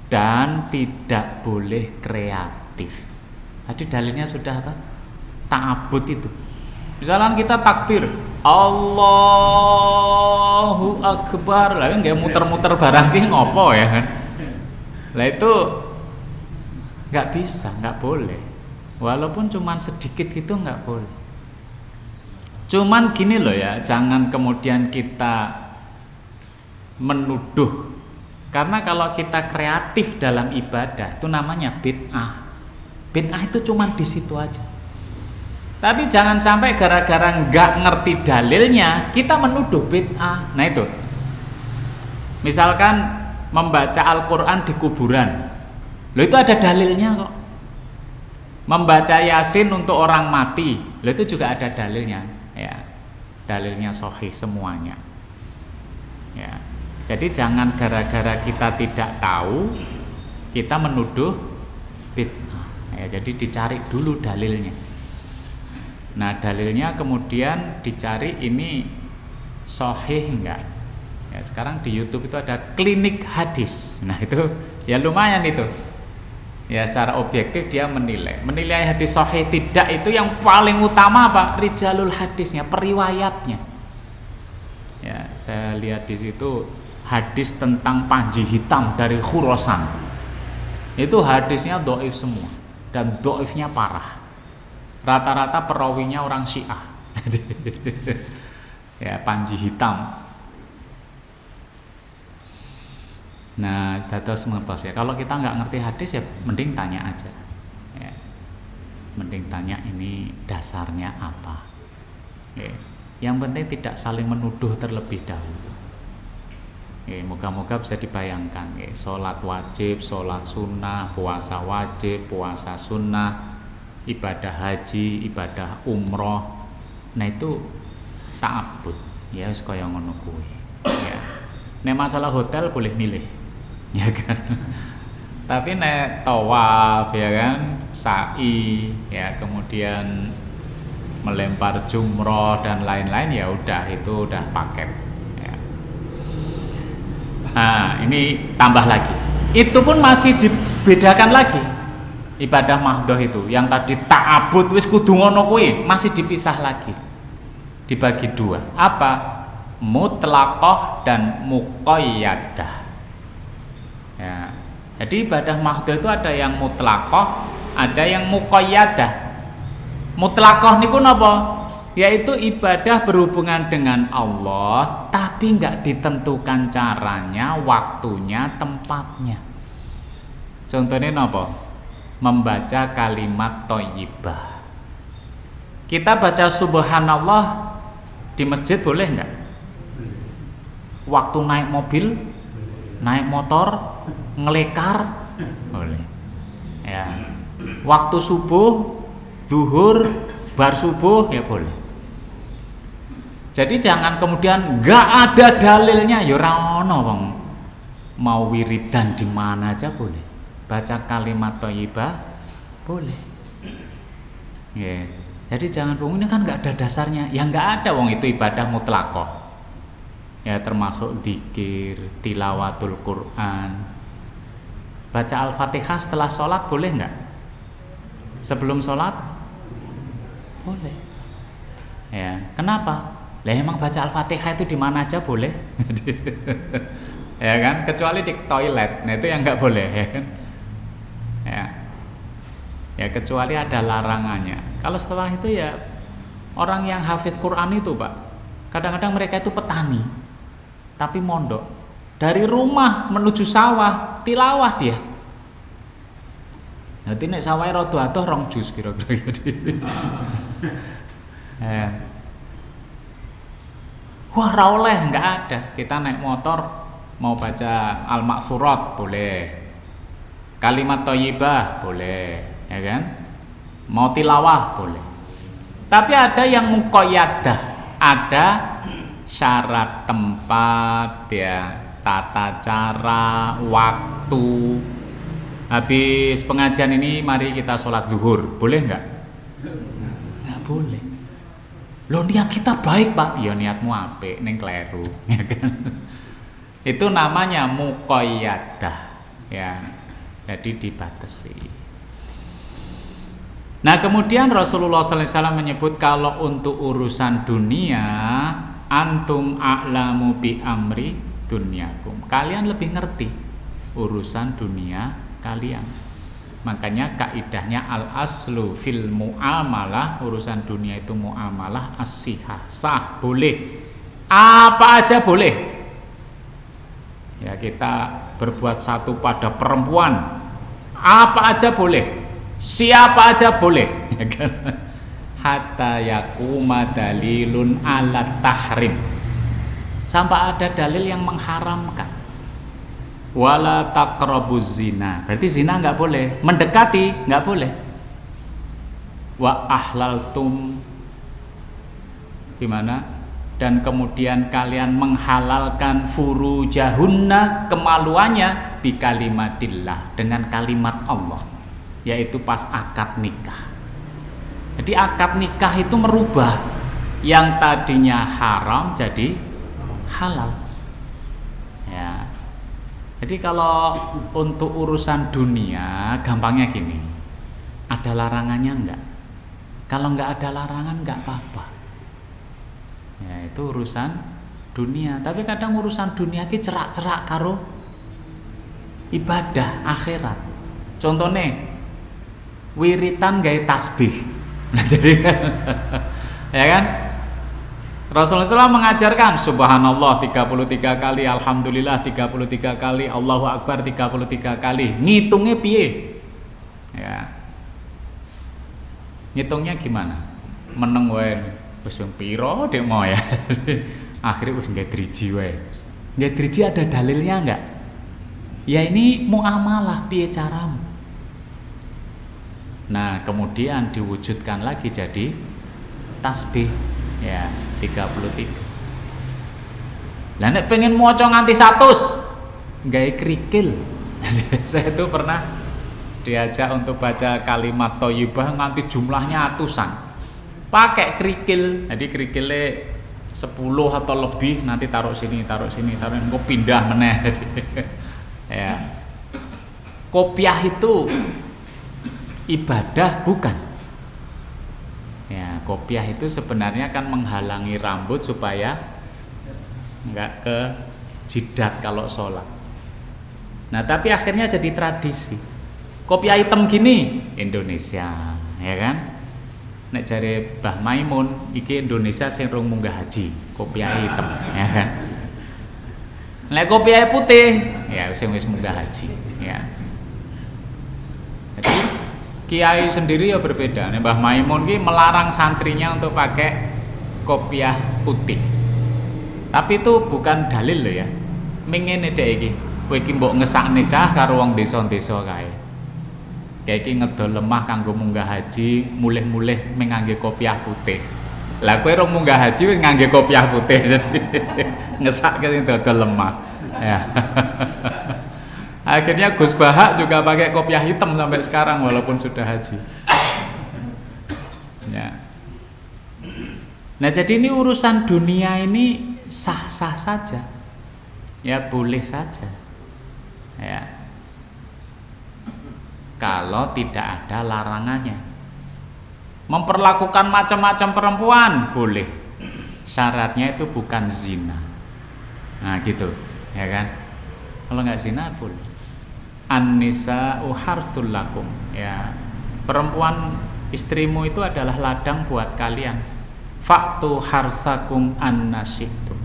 dan tidak boleh kreatif. Tadi dalilnya sudah apa? Ta'abbud itu. Misalnya kita takbir Allahu Akbar, lah nggak muter-muter barang ki ngopo ya kan? Lah itu nggak bisa, nggak boleh. Walaupun cuman sedikit gitu nggak boleh. Cuman gini loh ya, jangan kemudian kita menuduh. Karena kalau kita kreatif dalam ibadah itu namanya bid'ah. Bid'ah itu cuman di situ aja. Tapi jangan sampai gara-gara nggak ngerti dalilnya kita menuduh bid'ah. Nah itu, misalkan membaca Al-Quran di kuburan, loh itu ada dalilnya kok. Membaca Yasin untuk orang mati, loh itu juga ada dalilnya, ya, dalilnya sahih semuanya. Ya, jadi jangan gara-gara kita tidak tahu kita menuduh bid'ah. Ya, jadi dicari dulu dalilnya. Nah dalilnya kemudian dicari ini sahih enggak. Ya, sekarang di YouTube itu ada klinik hadis. Nah itu ya lumayan itu. Ya secara objektif dia menilai hadis sahih tidak, itu yang paling utama apa? Rijalul hadisnya, periwayatnya. Ya saya lihat di situ hadis tentang panji hitam dari Khurasan. Itu hadisnya dhaif semua dan dhaifnya parah. Rata-rata perawinya orang Syiah. Ya panji hitam. Nah dados mengertos ya, kalau kita nggak ngerti hadis ya mending tanya aja ya. Mending tanya ini dasarnya apa ya. Yang penting tidak saling menuduh terlebih dahulu ya. Moga-moga bisa dibayangkan ya. Sholat wajib, sholat sunnah, puasa wajib, puasa sunnah, ibadah haji, ibadah umroh, nah itu ta'abbud ya, wis kaya ngono kuwi ya. Nek masalah hotel boleh milih ya kan. Tapi nek tawaf ya kan, sa'i ya, kemudian melempar jumroh dan lain-lain ya udah, itu udah paket ya. Nah ini tambah lagi, itu pun masih dibedakan lagi. Ibadah mahdoh itu yang tadi ta'abbud wis kudu ngono kuwi masih dipisah lagi. dibagi dua. Apa? Mutlaqah dan muqayyadah. Ya. Jadi ibadah mahdhah itu ada yang mutlaqah, ada yang muqayyadah. Mutlaqah niku napa? Yaitu ibadah berhubungan dengan Allah tapi nggak ditentukan caranya, waktunya, tempatnya. Contohnya napa? Membaca kalimat thayyibah. Kita baca subhanallah di masjid boleh nggak? Waktu naik mobil, naik motor, ngelekar boleh. Ya. Waktu subuh, zuhur, bar subuh ya boleh. Jadi jangan kemudian nggak ada dalilnya, ya ora ono wong. Mau wiridan di mana aja boleh. Baca kalimat thayyibah boleh. Ya. Jadi jangan ini kan nggak ada dasarnya. Ya nggak ada wong itu ibadah mutlaqah. Ya termasuk zikir, tilawatul Quran. Baca Al-Fatihah setelah sholat boleh nggak? Sebelum sholat? Boleh. Ya, kenapa? Lah emang baca Al-Fatihah itu di mana aja boleh? Ya kan? Kecuali di toilet. Nah itu yang nggak boleh, ya kan? Ya. Ya kecuali ada larangannya. Kalau setelah itu ya orang yang hafiz Quran itu, Pak. Kadang-kadang mereka itu petani. Tapi mondok dari rumah menuju sawah tilawah dia. Nanti nek sawahnya rada atuh rong jus kira-kira. Wah ra oleh, enggak ada. Kita naik motor mau baca Al-Maqsurat boleh. Kalimat thayyibah boleh, ya kan? Mau tilawah boleh. Tapi ada yang muqayyadah, ada syarat tempat ya, tata cara, waktu. Habis pengajian ini mari kita sholat zuhur, boleh nggak? Nggak boleh. Loh niat kita baik Pak, ya niatmu apik, ning kleru, ya kan? Itu namanya muqayyadah, ya. Jadi dibatasi. Nah kemudian Rasulullah SAW menyebut kalau untuk urusan dunia antum a'lamu bi amri dunyakum. Kalian lebih ngerti urusan dunia kalian. Makanya kaidahnya al aslu fil muamalah, urusan dunia itu muamalah as-sihah, sah, boleh. Apa aja boleh. Ya kita berbuat satu pada perempuan. Apa aja boleh. Siapa aja boleh, ya kan? Hatta yakuma dalilun ala tahrim, sampai ada dalil yang mengharamkan. Wala taqrabuz zina, berarti zina nggak boleh, mendekati nggak boleh. Wa ahlaltum, gimana? Dan kemudian kalian menghalalkan furujahunna, kemaluannya, bi kalimatillah, dengan kalimat Allah, yaitu pas akad nikah. Jadi akad nikah itu merubah yang tadinya haram jadi halal. Ya. Jadi kalau untuk urusan dunia gampangnya gini, ada larangannya enggak? Kalau enggak ada larangan enggak apa-apa. Ya itu urusan dunia. Tapi kadang urusan dunia ki cerak-cerak karo ibadah akhirat. Contohnya wiritan gawe tasbih. Nah, jadi ya kan? Rasulullah SAW mengajarkan subhanallah 33 kali, alhamdulillah 33 kali, Allahu akbar 33 kali. Ngitungnya piye? Ya. Ngitungnya gimana? Meneng wae wis piro dek mau ya. Akhirnya wis nggak driji wae. Nggak driji ada dalilnya enggak? Ya ini muamalah piye caramu? Nah kemudian diwujudkan lagi jadi tasbih ya 33. Lah nek pengen maca nganti 100 gawe krikil. Saya itu pernah diajak untuk baca kalimat thayyibah nganti jumlahnya atusan. Pakai krikil. Jadi krikilnya 10 atau lebih, nanti taruh sini, engko pindah meneh. Ya. Kopiah itu ibadah bukan? Ya, kopiah itu sebenarnya kan menghalangi rambut supaya nggak ke jidat kalau sholat. Nah, tapi akhirnya jadi tradisi. Kopiah hitam gini Indonesia, ya kan? Nek jare Mbah Maimun iki Indonesia sing rung munggah haji, kopiah hitam, ya kan? Nek kopiah putih, ya sing wis munggah haji, ya. Jadi kiai sendiri ya berbeda. Nek Mbah Maimun ki melarang santrinya untuk pakai kopiah putih. Tapi itu bukan dalil loh ya. Mengene dek iki. Kowe iki mbok ngesakne cah karo wong desa-desa kae. Kayak iki ngedol lemah kanggo munggah haji, mulih-mulih ngangge kopiah putih. Lah kowe rong munggah haji wis ngangge kopiah putih. Jadi ngesake sing dodol lemah. Ya. Akhirnya Gus Bahak juga pakai kopiah hitam sampai sekarang walaupun sudah haji. Ya. Nah, jadi ini urusan dunia ini sah-sah saja. Ya boleh saja. Ya. Kalau tidak ada larangannya. Memperlakukan macam-macam perempuan boleh. Syaratnya itu bukan zina. Nah, gitu, ya kan? Kalau nggak zina boleh. An-nisa'u harsul lakum, ya. Perempuan istrimu itu adalah ladang buat kalian. Fa'tu harsakum annasyitum.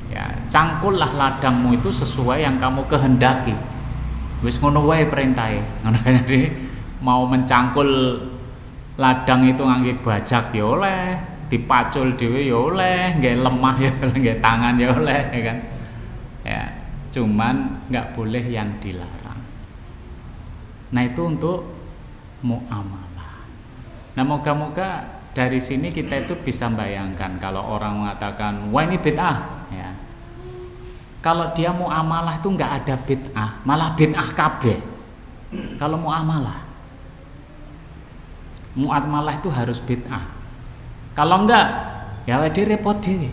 Ya, cangkullah ladangmu itu sesuai yang kamu kehendaki. Wis ngono wae perintahe. Ngono jadi mau mencangkul ladang itu ngangge bajak ya oleh, dipacul dhewe ya oleh, nggae lemah ya oleh, nggae tangan ya oleh, ya kan. Ya, cuman nggak boleh yang dilarang. Nah, itu untuk muamalah. Nah, moga-moga dari sini kita itu bisa bayangkan kalau orang mengatakan wah ini bid'ah, ya. Kalau dia muamalah itu nggak ada bid'ah, malah bid'ah kabeh. Kalau muamalah itu harus bid'ah. Kalau enggak, ya wedi repot dhewe.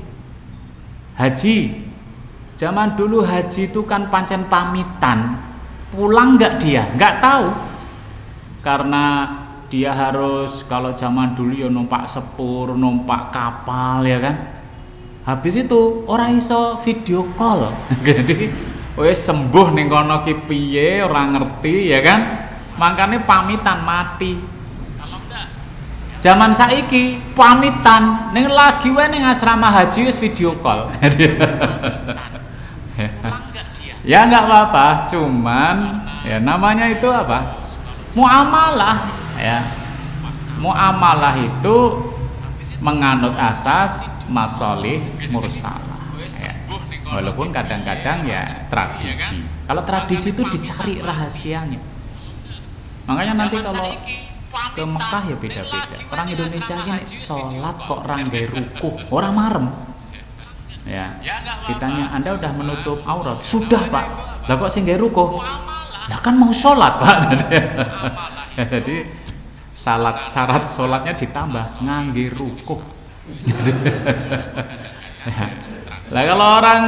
Haji, zaman dulu haji itu kan pancen pamitan, pulang enggak dia, enggak tahu. Karena dia harus, kalau zaman dulu ya numpak sepur, numpak kapal, ya kan. Habis itu orang iso video call. Jadi wis sembuh ning kono ki piye ora ngerti, ya kan. Makanya pamitan mati. Kalau enggak, zaman saiki pamitan ning lagi wae ning asrama haji wis video call. Ya enggak apa-apa, cuman ya namanya itu apa? Muamalah, ya. Muamalah itu menganut asas masolih mursalah, ya. Walaupun kadang-kadang ya tradisi. Kalau tradisi itu dicari rahasianya. Makanya nanti kalau ke Mekah ya beda-beda. Orang Indonesia ini sholat kok orang gaya rukuh, orang marem. Ya, ditanya Anda udah menutup aurat? Sudah Pak. Lah kok sing gaya rukuh? Lah kan mau sholat Pak. Jadi syarat sholatnya ditambah ngangge rukuh. Lah kalau orang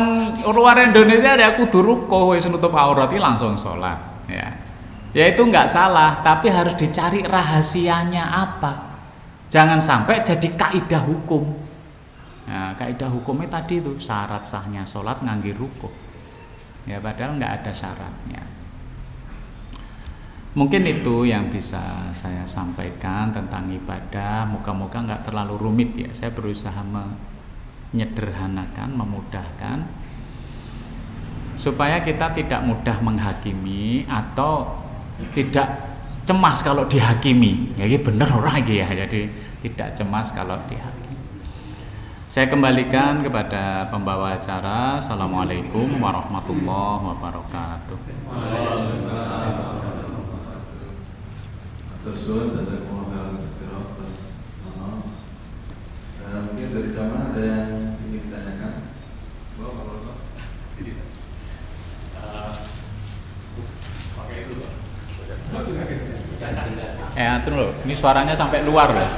luar Indonesia ada kudu rukuh wis nutup aurat langsung sholat, ya. Ya itu nggak salah, tapi harus dicari rahasianya apa. Jangan sampai jadi kaidah hukum. Nah, kaidah hukumnya tadi itu syarat sahnya sholat ngangge rukuh. Ya padahal nggak ada syaratnya. Mungkin itu yang bisa saya sampaikan tentang ibadah. Moga-moga nggak terlalu rumit ya. Saya berusaha menyederhanakan, memudahkan supaya kita tidak mudah menghakimi atau tidak cemas kalau dihakimi. Ya ini bener orang ya. Jadi tidak cemas kalau dihakimi. Saya kembalikan kepada pembawa acara. Assalamualaikum warahmatullahi wabarakatuh. Terus mungkin dari jamaah ada yang ingin ditanyakan? Atur loh, ini suaranya sampai luar loh.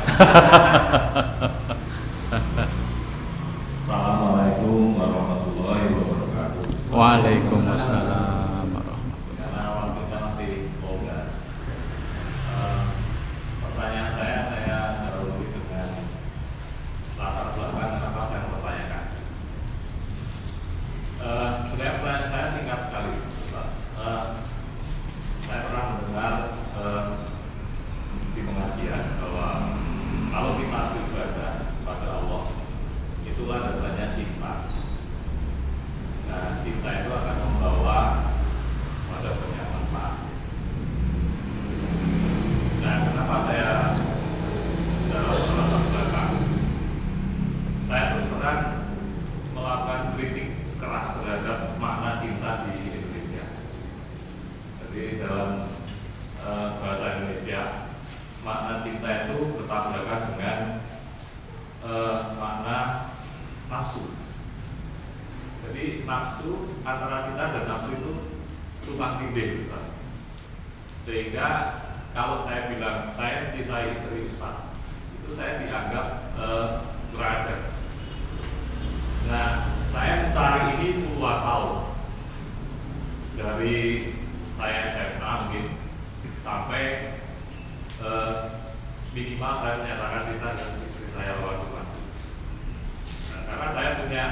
Assalamualaikum warahmatullahi wabarakatuh. Waalaikumsalam warahmatullahi. Karena waktu kita masih longgar, pertanyaan saya dahului dengan itulah dasarnya cinta. Nah, cinta itu akan membawa pada banyak manfaat. Nah, kenapa saya dalam latar belakang saya terus terang melakukan kritik keras terhadap makna cinta di Indonesia. Jadi dalam bahasa Indonesia, makna cinta itu bertabrakan dengan makna nafsu. Jadi nafsu, antara cinta dan nafsu itu tumpang tindih, sehingga kalau saya bilang saya mencintai istri Ustaz, itu saya dianggap kurang ajar. Nah, saya mencari ini puluhan tahun, dari saya SMA mungkin sampai minimal saya menyatakan cinta dan istri saya lewat Tuhan. Nah, karena saya punya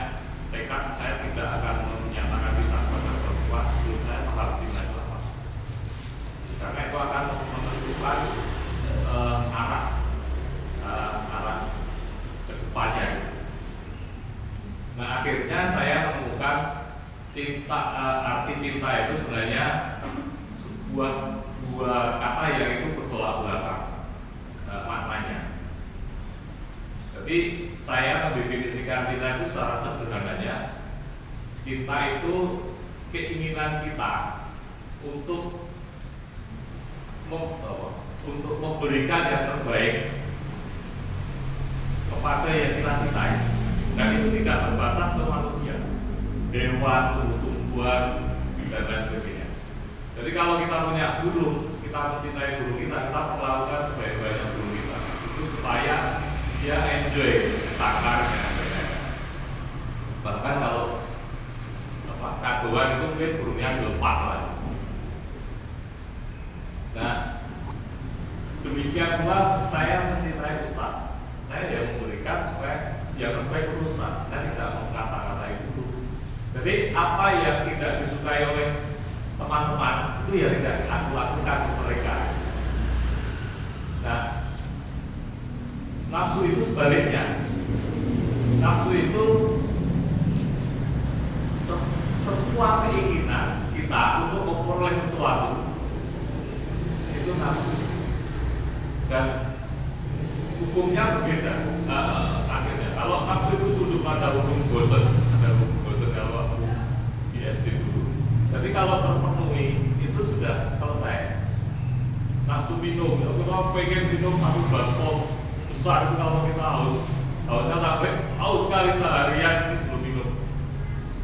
tekad, saya tidak akan menyatakan cinta kepada perempuan sebelum saya paham cinta itu apa. Karena itu akan menentukan arah ke depannya. Nah, akhirnya saya menemukan cinta, arti cinta itu sebenarnya sebuah kata yang itu bertolak belakang maknanya. Jadi saya mendefinisikan cinta itu secara sederhananya, cinta itu keinginan kita untuk memberikan yang terbaik kepada yang kita cintai, dan itu tidak terbatas ke manusia, hewan, tumbuhan, dan lain sebagainya. Jadi kalau kita punya burung, kita mencintai burung kita perlakukan sebaik-baiknya burung kita, itu supaya dia enjoy sakarnya. Bahkan kalau kadoan itu mungkin burungnya dilepas lah. Nah, demikian pula saya mencintai Ustaz. Saya yang memberikan supaya yang terbaik untuk Ustaz. Saya tidak mau kata-kata itu. Jadi apa yang tidak disukai oleh teman-teman itu ya tidak aku lakukan ke mereka. Nah, nafsu itu sebaliknya. Nafsu itu sebuah keinginan kita untuk memperoleh sesuatu. Itu nafsu. Dan hukumnya berbeda. Akhirnya, kalau nafsu itu tunduk pada hukum bosan, ada hukum bosan kalau di SD dulu. Jadi kalau terpenuhi itu sudah selesai. Nafsu minum, kalau pengen minum satu baspol besar itu kalau kita hausnya sampai haus sekali seharian itu belum minum.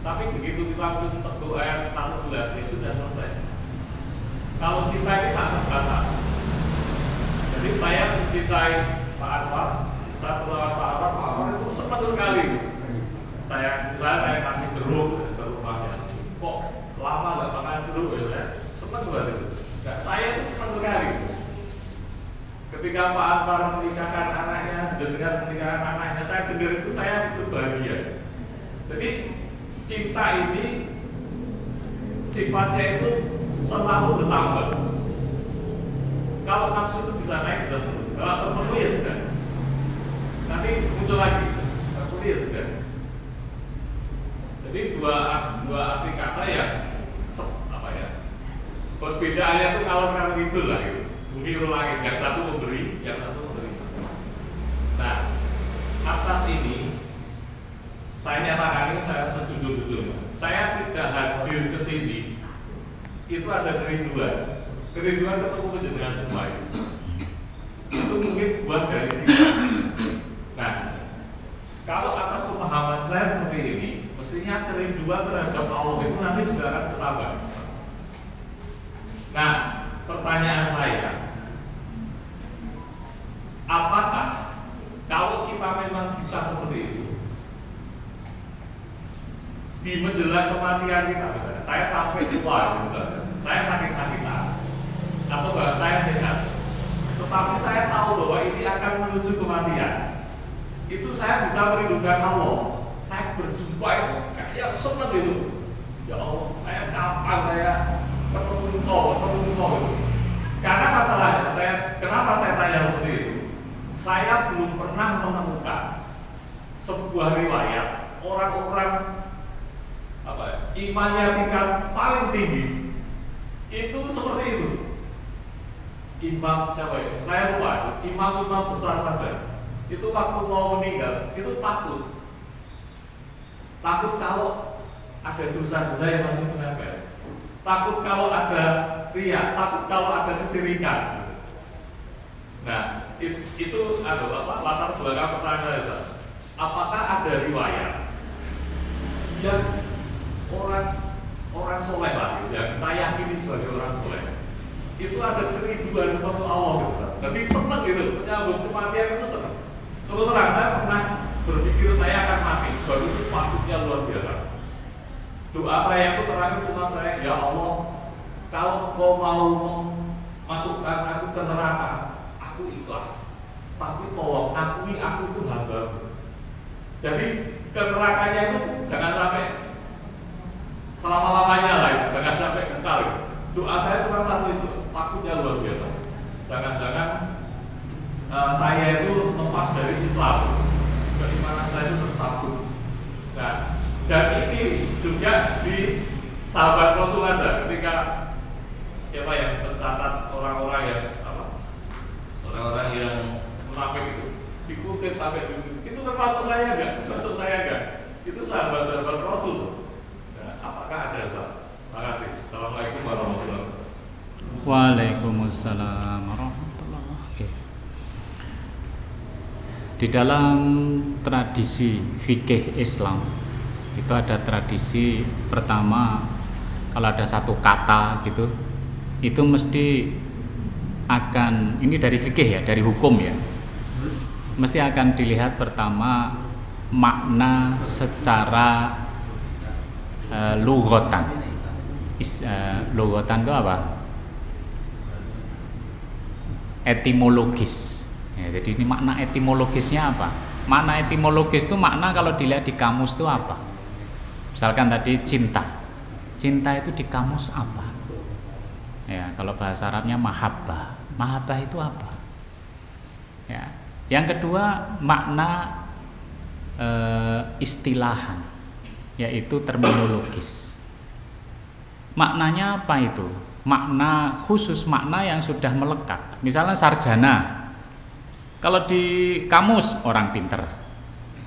Tapi begitu kita minum teguk air 1 gelas ini sudah selesai. Kalau cinta ini tak terbatas. Jadi saya mencintai Pak Anwar, saya melawan Pak Anwar itu senang sekali. Saya kasih jeruk ke rumahnya. Kok lama nggak makan jeruk ya? Senang banget itu. Nah, saya itu senang sekali. Ketika Pak Anwar menikahkan anaknya, dengan menikahkan anaknya, saya dengar itu saya itu bahagia. Jadi cinta ini sifatnya itu selalu bertambah. Kalau nafsu itu bisa naik, bisa turun. Kalau terpenuhi ya sudah. Nanti muncul lagi, terpenuhi ya sudah. Jadi dua arti kata yang perbedaannya itu kalau gitu lah gitu. Bumi langit, yang satu memberi, yang satu memberi. Nah, atas ini saya nyatakan ini saya sejujur-jujurnya. Saya tidak hadir ke sini itu ada kerinduan ketemu dengan semua itu mungkin buat dari sini. Nah, kalau atas pemahaman saya seperti ini, mestinya kerinduan terhadap Allah itu nanti juga akan bertambah. Nah, pertanyaan saya, apakah kalau kita memang bisa seperti itu di menjelang kematian kita, misalnya, saya sampai tua misalnya, saya sakit-sakitan atau bahkan saya sehat, tetapi saya tahu bahwa ini akan menuju kematian, itu saya bisa merindukan Allah. Saya berjumpa itu kayak senang itu. Ya Allah, saya kapan saya ketemu engkau. Karena masalahnya, kenapa saya tanya seperti itu? Saya belum pernah menemukan sebuah riwayat orang-orang apa ya, imannya tingkat paling tinggi itu seperti itu. Imam siapa ya? Saya lupa. Imam besar saja. Itu waktu mau meninggal itu takut kalau ada dosa-dosa yang masih menempel, takut kalau ada riya, takut kalau ada kesirikan. Nah, itu adalah latar belakang pertanyaan itu. Apakah ada riwayat yang orang soleh lah, yang kita yakini sebagai orang soleh, itu ada kerinduan kepada Allah gitu. Tapi senang gitu, menyambut kematian itu senang. Terus terang saya pernah berpikir saya akan mati, baru itu waktunya luar biasa. Doa saya itu terakhir cuma saya, ya Allah, kalau Engkau mau memasukkan aku ke neraka, aku ikhlas. Tapi tolong akui aku itu hamba. Jadi ke nerakanya itu jangan sampai selama-lamanya lah, jangan sampai kekal. Doa saya cuma satu itu, takutnya luar biasa. Jangan-jangan saya itu lepas dari Islam, keimanan saya itu tertakut. Nah, dan ini juga di sahabat Rasul aja, ketika siapa yang mencatat orang-orang yang orang-orang yang munafik itu dikutip sampai dulu, itu termasuk saya enggak? Termasuk saya enggak? Itu sahabat-sahabat Rasul. Nah, apakah ada Ustaz? Terima kasih. Assalamualaikum warahmatullahi wabarakatuh. Waalaikumsalam warahmatullahi wabarakatuh. Di dalam tradisi fikih Islam itu ada tradisi pertama, kalau ada satu kata gitu, itu mesti akan, ini dari fikih ya, dari hukum ya, mesti akan dilihat pertama makna secara lughatan. Lughatan itu apa? Etimologis. Ya, jadi ini makna etimologisnya apa? Makna etimologis itu makna kalau dilihat di kamus itu apa? Misalkan tadi cinta. Cinta itu di kamus apa? Ya, kalau bahasa Arabnya mahabbah. Mahabbah itu apa? Ya. Yang kedua makna istilahan, yaitu terminologis. Maknanya apa itu? Makna khusus, makna yang sudah melekat. Misalnya sarjana. Kalau di kamus orang pinter.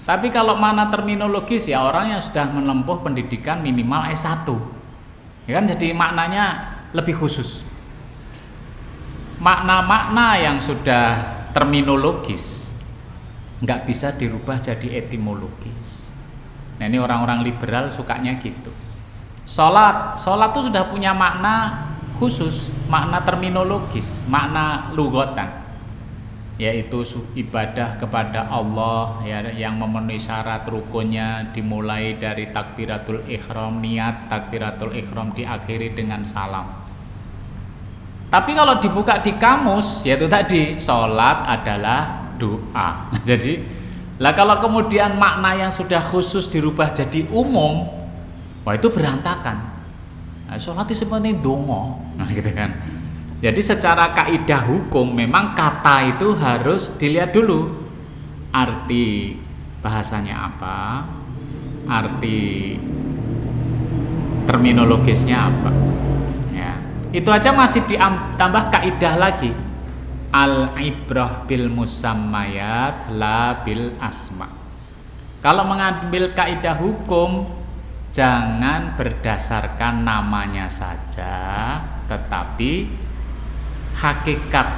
Tapi kalau makna terminologis ya orang yang sudah menempuh pendidikan minimal S1. Ya kan, jadi maknanya lebih khusus. Makna-makna yang sudah terminologis nggak bisa dirubah jadi etimologis. Nah, ini orang-orang liberal sukanya gitu. Sholat itu sudah punya makna khusus, makna terminologis, makna lughatan, yaitu ibadah kepada Allah ya, yang memenuhi syarat rukunnya, dimulai dari takbiratul ihram, niat takbiratul ihram, diakhiri dengan salam. Tapi kalau dibuka di kamus, yaitu tadi sholat adalah doa. Jadi lah kalau kemudian makna yang sudah khusus dirubah jadi umum, wah itu berantakan. Nah, sholat itu seperti dongo, nah gitu kan. Jadi secara kaidah hukum memang kata itu harus dilihat dulu arti bahasanya apa, arti terminologisnya apa. Ya, itu aja masih ditambah kaidah lagi. Al-ibrah bil musammayat la bil asma. Kalau mengambil kaidah hukum, jangan berdasarkan namanya saja, tetapi hakikat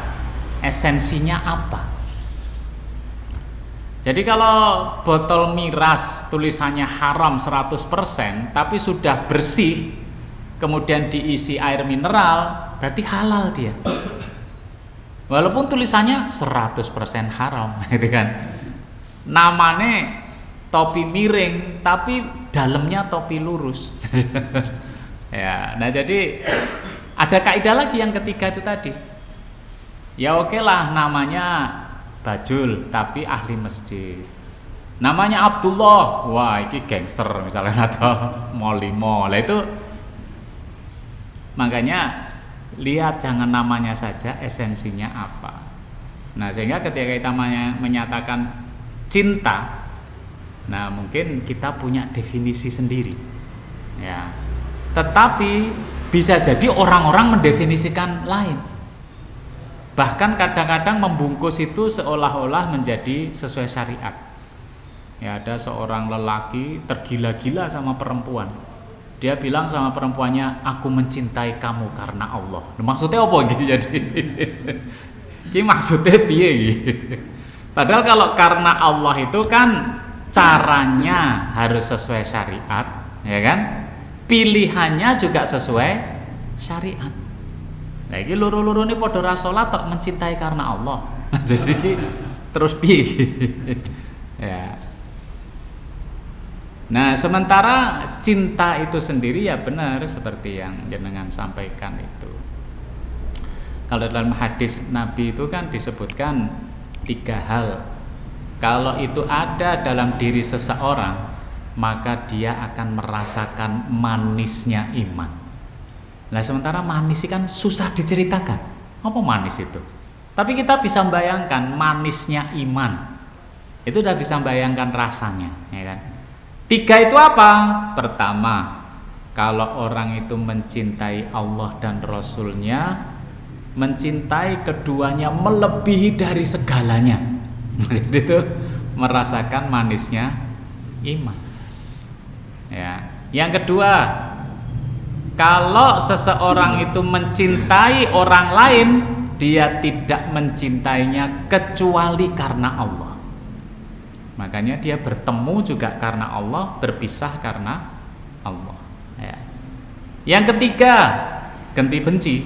esensinya apa. Jadi kalau botol miras tulisannya haram 100% tapi sudah bersih, kemudian diisi air mineral, berarti halal dia. Walaupun tulisannya 100% haram, gitu kan. Namanya topi miring tapi dalamnya topi lurus. Ya, nah jadi ada kaidah lagi yang ketiga itu tadi. Ya oke lah namanya Bajul tapi ahli masjid. Namanya Abdullah, wah ini gangster misalnya, atau Molimo. Lah itu makanya lihat jangan namanya saja, esensinya apa. Nah sehingga ketika kita menyatakan cinta, Nah, mungkin kita punya definisi sendiri. Ya. Tetapi bisa jadi orang-orang mendefinisikan lain. Bahkan kadang-kadang membungkus itu seolah-olah menjadi sesuai syariat. Ya, ada seorang lelaki tergila-gila sama perempuan. Dia bilang sama perempuannya, aku mencintai kamu karena Allah. Maksudnya apa gitu jadi? Ini maksudnya piye gitu. Padahal kalau karena Allah itu kan caranya harus sesuai syariat, ya kan? Pilihannya juga sesuai syariat. Nah, ini loro-loro ini padha ra salat tok mencintai karena Allah. Jadi iki terus piye? Ya. Nah, sementara cinta itu sendiri ya benar seperti yang jenengan sampaikan itu. Kalau dalam hadis Nabi itu kan disebutkan 3 hal. Kalau itu ada dalam diri seseorang, maka dia akan merasakan manisnya iman. Nah, sementara manis kan susah diceritakan. Apa manis itu? Tapi kita bisa membayangkan manisnya iman. Itu udah bisa membayangkan rasanya, ya kan? 3 itu apa? Pertama, kalau orang itu mencintai Allah dan Rasulnya, mencintai keduanya melebihi dari segalanya. Jadi itu merasakan manisnya iman. Ya. Yang kedua, kalau seseorang itu mencintai orang lain, dia tidak mencintainya kecuali karena Allah. Makanya dia bertemu juga karena Allah, berpisah karena Allah. Ya. Yang ketiga, ganti benci.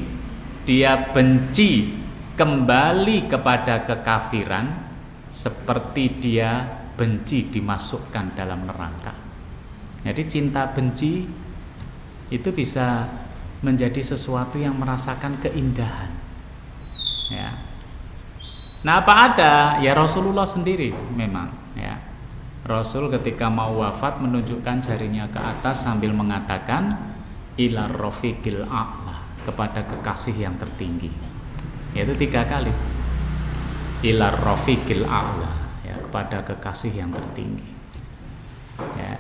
Dia benci kembali kepada kekafiran seperti dia benci dimasukkan dalam neraka. Jadi cinta benci itu bisa menjadi sesuatu yang merasakan keindahan. Ya. Nah, apa ada? Ya Rasulullah sendiri memang. Ya. Rasul ketika mau wafat menunjukkan jarinya ke atas sambil mengatakan ilar rafiqil a'la, kepada kekasih yang tertinggi. Yaitu 3 kali. Ilar rafiqil a'la, ya, kepada kekasih yang tertinggi. Ya.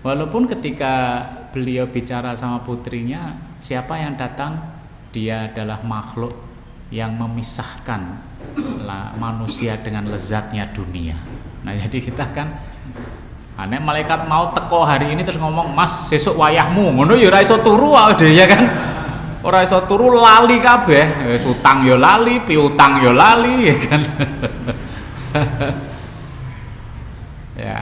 Walaupun ketika beliau bicara sama putrinya, siapa yang datang? Dia adalah makhluk yang memisahkan manusia dengan lezatnya dunia. Nah, jadi kita kan aneh malaikat mau teko hari ini terus ngomong, "Mas, sesuk wayahmu." Ngono ya ora iso turu awake ya kan. Ora iso turu lali kabeh. Wis utang ya lali, piutang ya lali ya kan. Ya.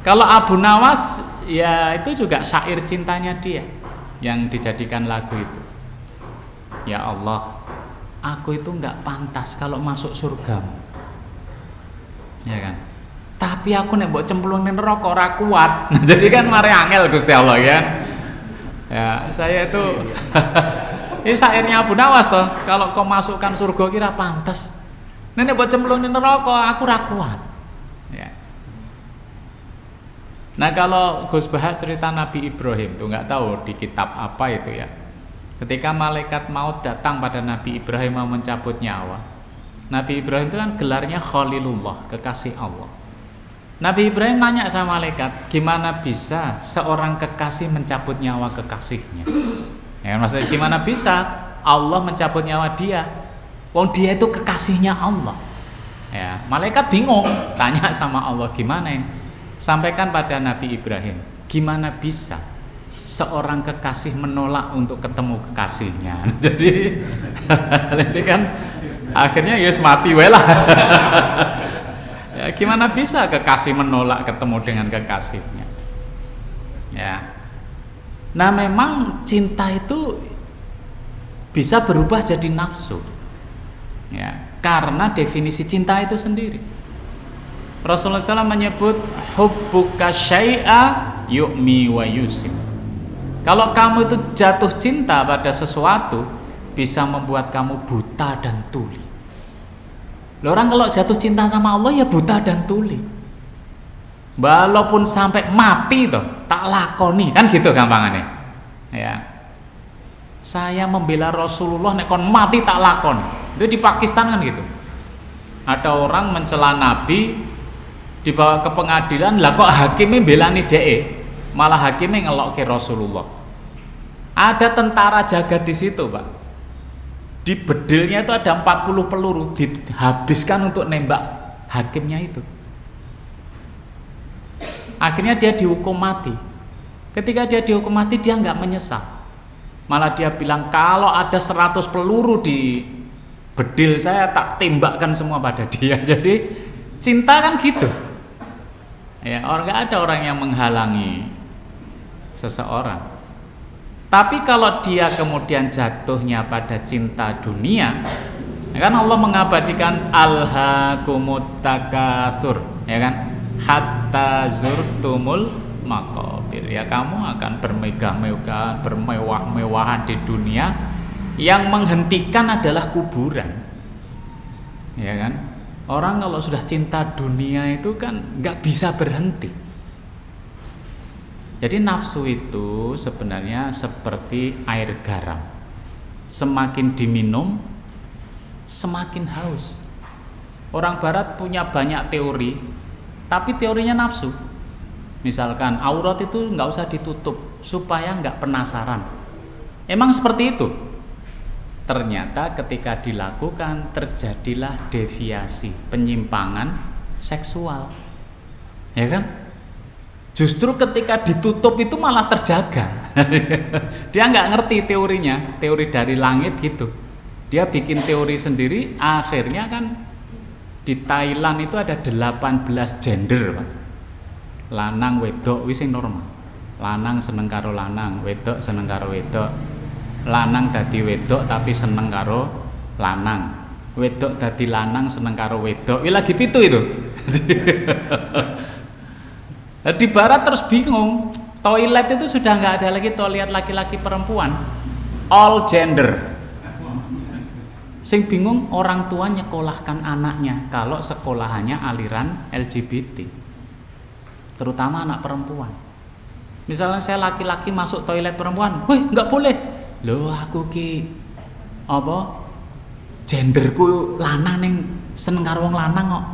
Kalau Abu Nawas ya itu juga syair cintanya dia yang dijadikan lagu itu. Ya Allah, aku itu enggak pantas kalau masuk surgamu. Ya kan? Tapi aku nek mbok cemplung ning neraka ora kuat. Jadi kan mari angel Gusti Allah ya. Ya, saya itu ini syairnya Abu Nawas toh. Kalau kau masukkan surga kira pantas. Nek mbok cemplung ning neraka aku ora kuat. Ya. Nah, kalau Gus Bahak cerita Nabi Ibrahim tuh nggak tahu di kitab apa itu ya. Ketika malaikat maut datang pada Nabi Ibrahim mau mencabut nyawa, Nabi Ibrahim itu kan gelarnya Khalilullah, kekasih Allah. Nabi Ibrahim nanya sama malaikat, gimana bisa seorang kekasih mencabut nyawa kekasihnya? Ya, maksudnya gimana bisa Allah mencabut nyawa dia? Wong dia itu kekasihnya Allah. Ya, malaikat bingung, tanya sama Allah, gimana ini? Sampaikan pada Nabi Ibrahim, gimana bisa seorang kekasih menolak untuk ketemu kekasihnya? Jadi ini kan akhirnya ya mati wae lah. Ya, gimana bisa kekasih menolak ketemu dengan kekasihnya? Ya. Nah, memang cinta itu bisa berubah jadi nafsu. Ya, karena definisi cinta itu sendiri. Rasulullah SAW menyebut hubbuka syai'a yu'mi wa yusim. Kalau kamu itu jatuh cinta pada sesuatu, bisa membuat kamu buta dan tuli. Orang kalau jatuh cinta sama Allah ya buta dan tuli. Walaupun sampai mati toh, tak lakoni, kan gitu gampangannya. Ya. Saya membela Rasulullah nek kon mati tak lakon. Itu di Pakistan kan gitu. Ada orang mencela Nabi dibawa ke pengadilan, lah kok hakimnya belani dhek, malah hakimnya ngelokke Rasulullah. Ada tentara jaga di situ, Pak. Di bedilnya itu ada 40 peluru dihabiskan untuk nembak hakimnya itu. Akhirnya dia dihukum mati. Ketika dia dihukum mati, dia nggak menyesal. Malah dia bilang, kalau ada 100 peluru di bedil saya, tak tembakkan semua pada dia. Jadi cinta kan gitu. Ya, nggak ada orang yang menghalangi seseorang. Tapi kalau dia kemudian jatuhnya pada cinta dunia, ya kan Allah mengabadikan alhaakumut takatsur, ya kan, hatta zurtumul maqabir. Ya, kamu akan bermegah-megahan, bermewah-mewahan di dunia, yang menghentikan adalah kuburan. Ya kan? Orang kalau sudah cinta dunia itu kan nggak bisa berhenti. Jadi nafsu itu sebenarnya seperti air garam. Semakin diminum, semakin haus. Orang barat punya banyak teori, tapi teorinya nafsu. Misalkan aurat itu nggak usah ditutup supaya nggak penasaran. Emang seperti itu. Ternyata ketika dilakukan terjadilah deviasi, penyimpangan seksual. Ya kan? Justru ketika ditutup itu malah terjaga. Dia nggak ngerti teorinya, teori dari langit gitu. Dia bikin teori sendiri, akhirnya kan di Thailand itu ada 18 gender, Pak. Lanang wedok wis sing normal. Lanang seneng karo lanang, wedok seneng karo wedok. Lanang dadi wedok tapi seneng karo lanang. Wedok dadi lanang seneng karo wedok. Wih lagi pitu itu. Di barat terus bingung. Toilet itu sudah nggak ada lagi toilet laki-laki perempuan. All gender. Sing bingung orang tua nyekolahkan anaknya kalau sekolahannya aliran LGBT. Terutama anak perempuan. Misalnya saya laki-laki masuk toilet perempuan, "Wih, nggak boleh." Loh, aku ki apa? Genderku lanang ning seneng karo wong lanang kok.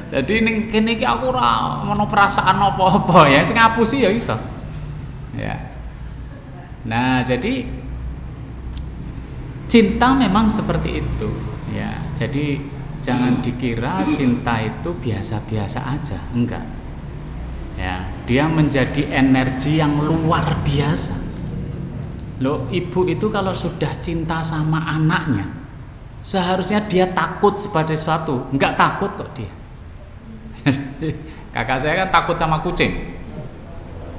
Jadi ning kene iki aku ora ono perasaan apa-apa ya, sing ngapusi ya iso. Ya. Nah, jadi cinta memang seperti itu, ya. Jadi jangan dikira cinta itu biasa-biasa aja, enggak. Ya, dia menjadi energi yang luar biasa. Loh, ibu itu kalau sudah cinta sama anaknya, seharusnya dia takut pada sesuatu, enggak takut kok dia. Kakak saya kan takut sama kucing.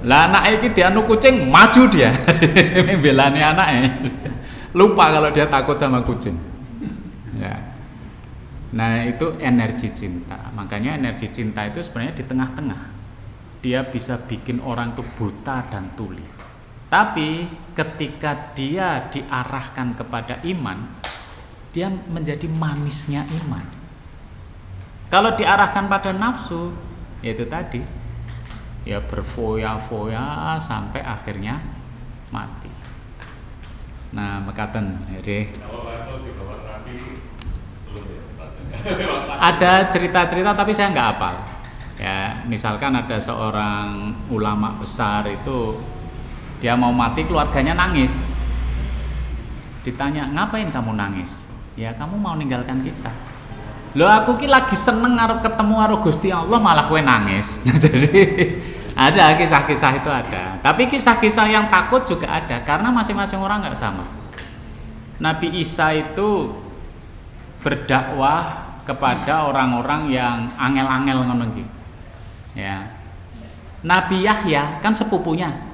Lah anak iki dianu kucing, maju dia. Belani anaknya. Lupa kalau dia takut sama kucing. Ya. Nah, itu energi cinta. Makanya energi cinta itu sebenarnya di tengah-tengah. Dia bisa bikin orang tuh buta dan tuli. Tapi ketika dia diarahkan kepada iman, dia menjadi manisnya iman. Kalau diarahkan pada nafsu, yaitu tadi, ya berfoya-foya sampai akhirnya mati. Nah, mekaten, jadi ada cerita-cerita tapi saya nggak hafal. Ya, misalkan ada seorang ulama besar itu dia mau mati, keluarganya nangis. Ditanya, ngapain kamu nangis? Ya, kamu mau ninggalkan kita. Loh, aku ki lagi seneng arep ketemu karo Gusti Allah malah kowe nangis. Jadi ada kisah-kisah itu ada. Tapi kisah-kisah yang takut juga ada karena masing-masing orang nggak sama. Nabi Isa itu berdakwah kepada orang-orang yang angel-angel ngono iki. Ya. Nabi Yahya kan sepupunya.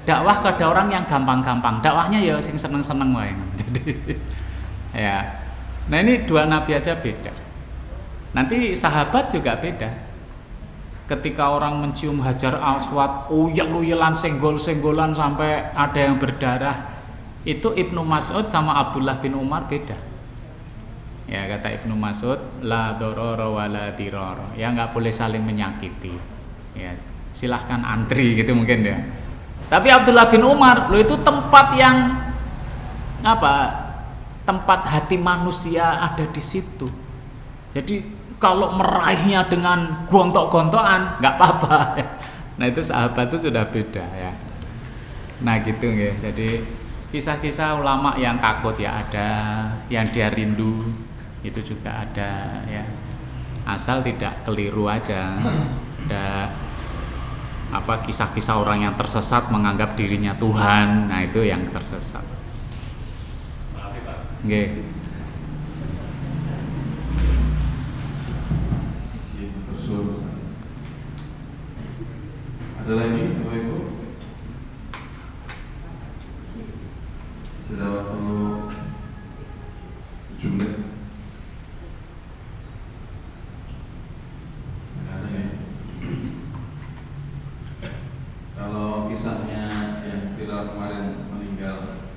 Dakwah kepada orang yang gampang-gampang. Dakwahnya ya sing seneng-seneng wae. Jadi ya. Nah, ini dua nabi aja beda. Nanti sahabat juga beda. Ketika orang mencium Hajar Aswad, uyel-uyelan, senggol-senggolan sampai ada yang berdarah, itu Ibnu Mas'ud sama Abdullah bin Umar beda. Ya, kata Ibnu Mas'ud, la dororo wa la diroro. Ya, nggak boleh saling menyakiti. Ya, silahkan antri gitu mungkin ya. Tapi Abdullah bin Umar, lo itu tempat yang apa? Tempat hati manusia ada di situ. Jadi kalau meraihnya dengan gontok-gontokan nggak apa-apa. Nah itu sahabat itu sudah beda ya. Nah gitu ya. Jadi kisah-kisah ulama yang takut ya ada, yang dia rindu itu juga ada ya. Asal tidak keliru aja. Ada kisah-kisah orang yang tersesat menganggap dirinya Tuhan. Nah itu yang tersesat. Makasih Pak. Nggih. Ada lagi Bapak Ibu? Sudah waktu 7 menit. Nggak ada ya? Kalau kisahnya yang viral kemarin meninggal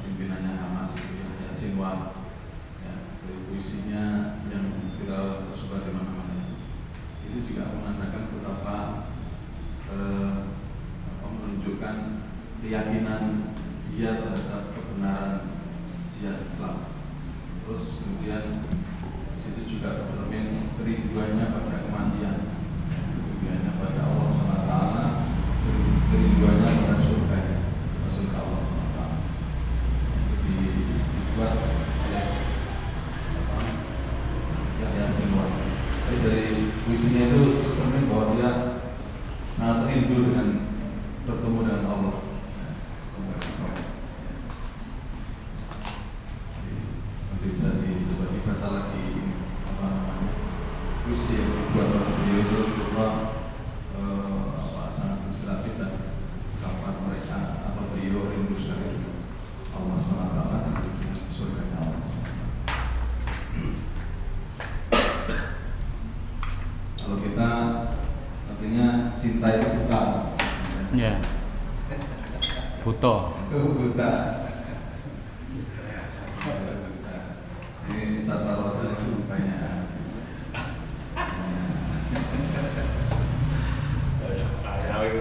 pimpinannya Hamas itu ya Sinwar, ya, puisinya yang viral tersebar di mana-mana, itu juga menandakan betapa menunjukkan keyakinan dia terhadap kebenaran jihad Islam. Terus kemudian situ juga tercermin kerinduannya pada kematian, kerinduannya pada Allah SWT, kerinduannya pada surga, surga Allah SWT. Dibuat oleh Yahya Sinwar. Tapi dari puisinya itu tercermin bahwa dia sangat rindu dengan bertemu dengan Allah. Nanti bisa dicoba dibaca lagi puisi yang dibuat oleh beliau itu sangat inspiratif dan kapan mereka atau beliau rindu sekali dengan Allah SWT dan surganya Allah. Kalau kita artinya cinta itu buta. Ya. Buta. Buta. Ini Ustaz Tarwata itu banyak. Saya itu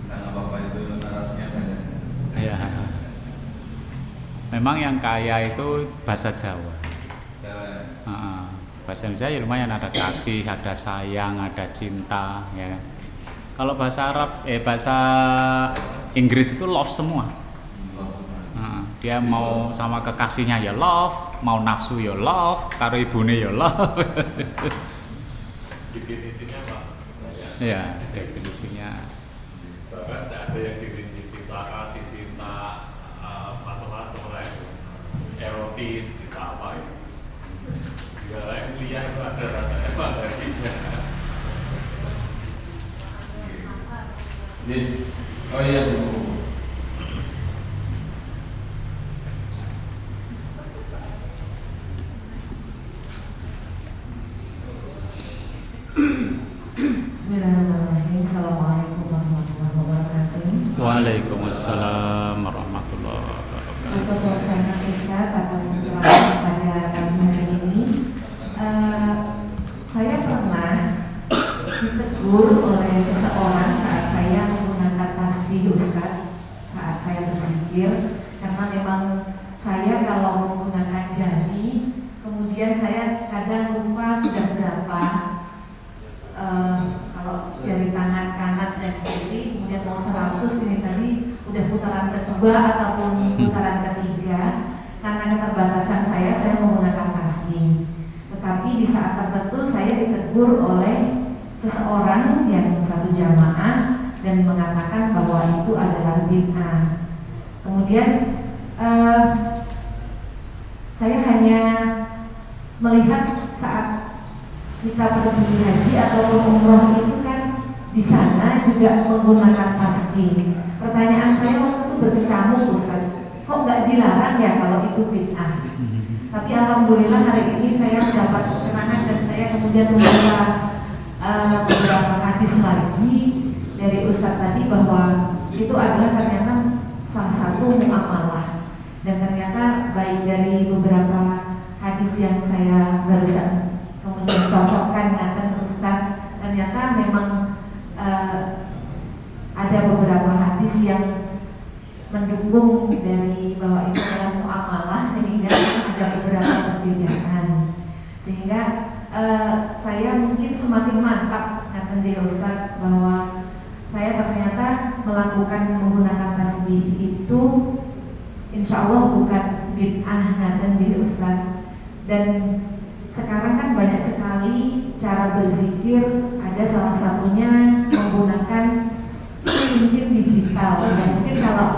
Tentang apa-apa itu narasinya banyak. Ya. Memang yang kaya itu bahasa Jawa. Bahasa Indonesia ya lumayan, ada kasih, ada sayang, ada cinta ya. Kalau bahasa Arab bahasa Inggris itu love semua. Dia mau sama kekasihnya ya love, mau nafsu ya love, karo ibune ya love. definisinya Pak. Ya, definisinya. Bahkan ada yang definisi cinta kasih, cinta macam-macam lah itu. Erotis, cinta apa itu. Ya, yang kuliah itu ada rasanya materinya. Oh iya Bu. Bismillahirrahmanirrahim. Assalamualaikum warahmatullahi wabarakatuh. Waalaikumsalam warahmatullahi wabarakatuh. Untuk pelaksana Ustaz atas pencerahan pada pagi hari ini, saya pernah ditegur oleh seseorang saat saya menggunakan tasbih Ustaz, saat saya berzikir, karena memang saya kalau menggunakan jari, kemudian saya kadang lupa sudah berapa. Kalau jari tangan kanan dan kiri, kemudian mau 100 ini tadi udah putaran kedua ataupun putaran ketiga, karena keterbatasan saya menggunakan tasbih. Tetapi di saat tertentu saya ditegur oleh seseorang yang satu jamaah dan mengatakan bahwa itu adalah bid'ah. Kemudian saya hanya melihat saat kita pergi haji atau umroh itu kan di sana juga menggunakan tasbih. Pertanyaan saya waktu itu berkecamuk Ustaz, kok nggak dilarang ya kalau itu bid'ah? Tapi alhamdulillah hari ini saya mendapat pencerahan dan saya kemudian membaca beberapa hadis lagi dari Ustaz tadi bahwa itu adalah ternyata salah satu muamalah, dan ternyata baik dari beberapa hadis yang saya barusan kemudian cocokkan dengan Ustaz, ternyata memang ada beberapa hadis yang mendukung dari bahwa itu adalah muamalah, sehingga perbedaan. Sehingga saya mungkin semakin mantap ngaten Jaya Ustadz bahwa saya ternyata menggunakan tasbih itu insya Allah bukan bid'ah ngaten Jaya Ustadz. Dan sekarang kan banyak sekali cara berzikir, ada salah satunya menggunakan cincin digital. Dan mungkin kalau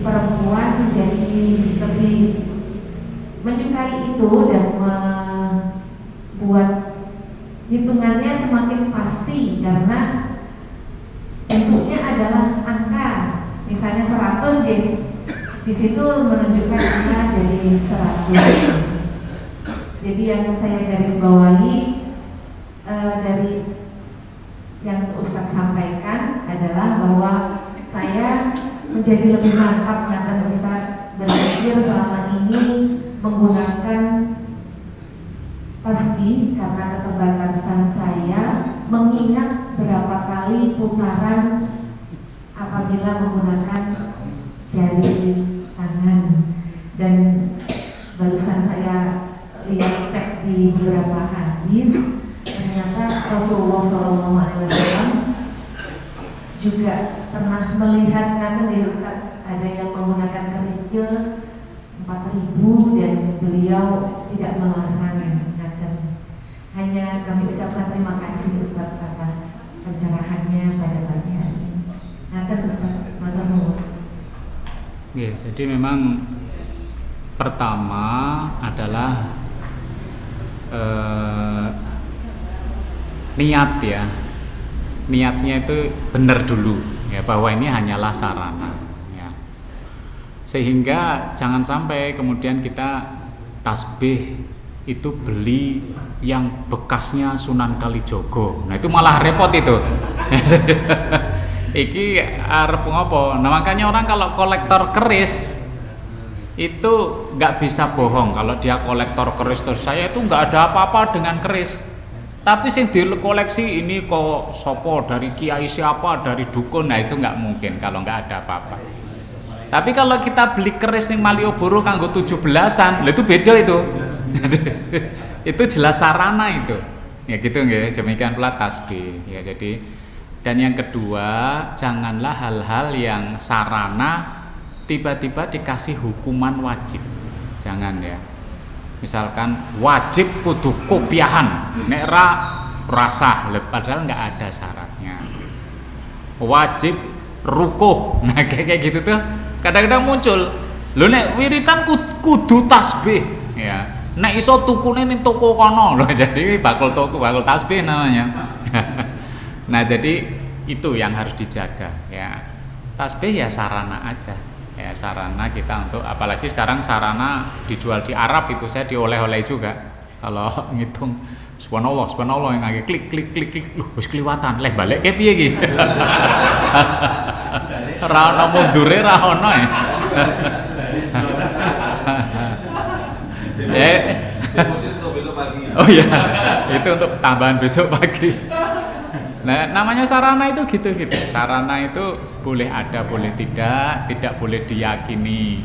perempuan menjadi lebih menyukai itu dan membuat hitungannya semakin pasti karena bentuknya adalah angka, misalnya 100 ya, di situ menunjukkan angka jadi 100. Jadi yang saya garis bawahi dari yang Ustadz sampaikan adalah bahwa saya menjadi lebih mantap ngaten Ustadz berpikir selama ini menggunakan tasbih karena keterbatasan saya mengingat berapa kali putaran apabila menggunakan jari tangan. Dan barusan saya lihat cek di beberapa hadis, ternyata Rasulullah SAW juga pernah melihat ngaten ya Ustaz, ada yang menggunakan kerikil 4.000 dan beliau tidak melarang ngaten. Hanya kami ucapkan terima kasih Ustaz atas pencerahannya pada pagi hari ini. Ngaten Ustaz, matur nuwun. Jadi memang pertama adalah niat ya, niatnya itu benar dulu ya, bahwa ini hanyalah sarana ya. Sehingga jangan sampai kemudian kita tasbih itu beli yang bekasnya Sunan Kalijogo, nah itu malah repot itu. Iki arep ngopo? Nah makanya orang kalau kolektor keris itu nggak bisa bohong kalau dia kolektor keris terus saya itu nggak ada apa-apa dengan keris. Tapi sing koleksi ini kok sopo dari kiai siapa, dari dukun, nah itu nggak mungkin kalau nggak ada apa-apa. Tapi kalau kita beli keris ning Malioboro kanggo 17-an, itu beda itu. Itu jelas sarana itu. Ya gitu nggih, demikian pula tasbih. Ya jadi, dan yang kedua, janganlah hal-hal yang sarana tiba-tiba dikasih hukuman wajib. Jangan ya. Misalkan wajib kudu kopiahan, nek ra rasah, padahal nggak ada syaratnya. Wajib rukuh, nah kayak gitu tuh kadang-kadang muncul. Lho nek wiritan kudu tasbih, ya. Nek iso tukune ning toko kono, lho jadi bakul toko, bakul tasbih namanya. Nah jadi itu yang harus dijaga, ya. Tasbih ya sarana aja. Ya sarana kita untuk, apalagi sekarang sarana dijual di Arab itu saya dioleh-oleh juga. Kalau ngitung subhanallah subhanallah yang agak klik klik klik klik, loh wis kliwatan leh balik ke piye iki. Ra ono mundure ra ono ya. Deposit untuk besok pagi. Oh iya, itu untuk tambahan besok pagi. Nah, namanya sarana itu gitu-gitu. Sarana itu boleh ada, boleh tidak boleh diyakini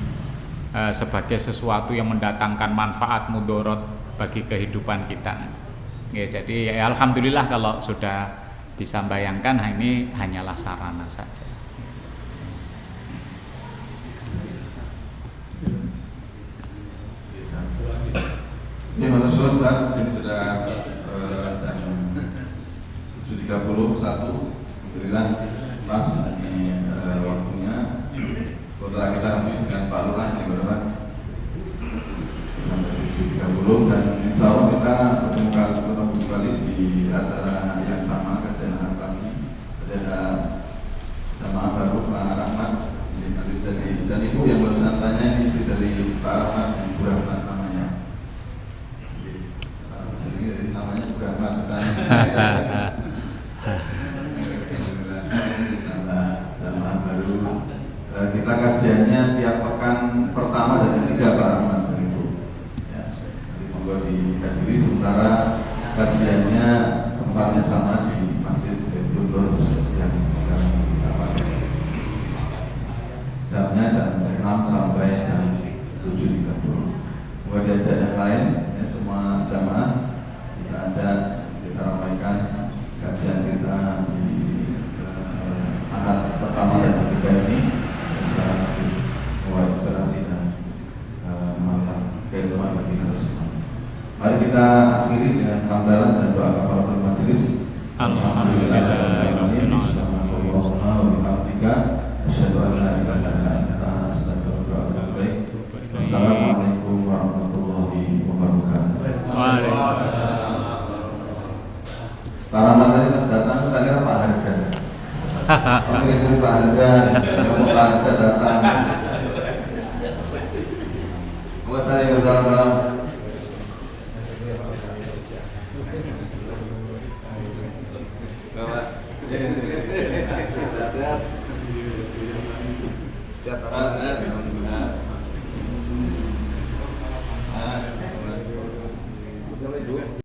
sebagai sesuatu yang mendatangkan manfaat mudorot bagi kehidupan kita. Ya, jadi ya, alhamdulillah kalau sudah bisa bayangkan ini hanyalah sarana saja. Ya, matur suwun Ustaz, sudah jam 7.31, alhamdulillah pas ini waktunya. Saudara kita habis dengan Pak Lurah nih Bapak. Sampai 7.30 dan insya Allah kita bertemu kembali di acara yang sama kajian kami. Ada jamaah baru Pak Rahmat dan Ibu yang barusan tanya ini dari Pak Rahmat dan Bu Rahmat namanya. Jadi namanya Bu Rahmat misalnya. Jamaah baru. Kita kajiannya tiap pekan pertama dan ketiga Pak Rahmat dan Ibu. Ya, jadi monggo dihadiri sementara kajiannya tempatnya lain, ya, semua jamaah kita ajak, kita ramaikan kajian kita di Ahad pertama dan ketiga ini. Kita membawa inspirasi dan malah kehidupan bagi kita semua. Mari kita akhiri dengan hamdalah dan doa kafaratul majelis. Alhamdulillahirabbil alamin. Asyhadu an la ilaha illa anta astaghfiruka wa atubu ilaik. Wassalamualaikum warahmatullahi wabarakatuh. Waalaikumsalam. Para materi pas datang, saya kira Pak Harga. Oke, itu Pak Harga, Pak Harga datang. Wassalamualaikum. Siap.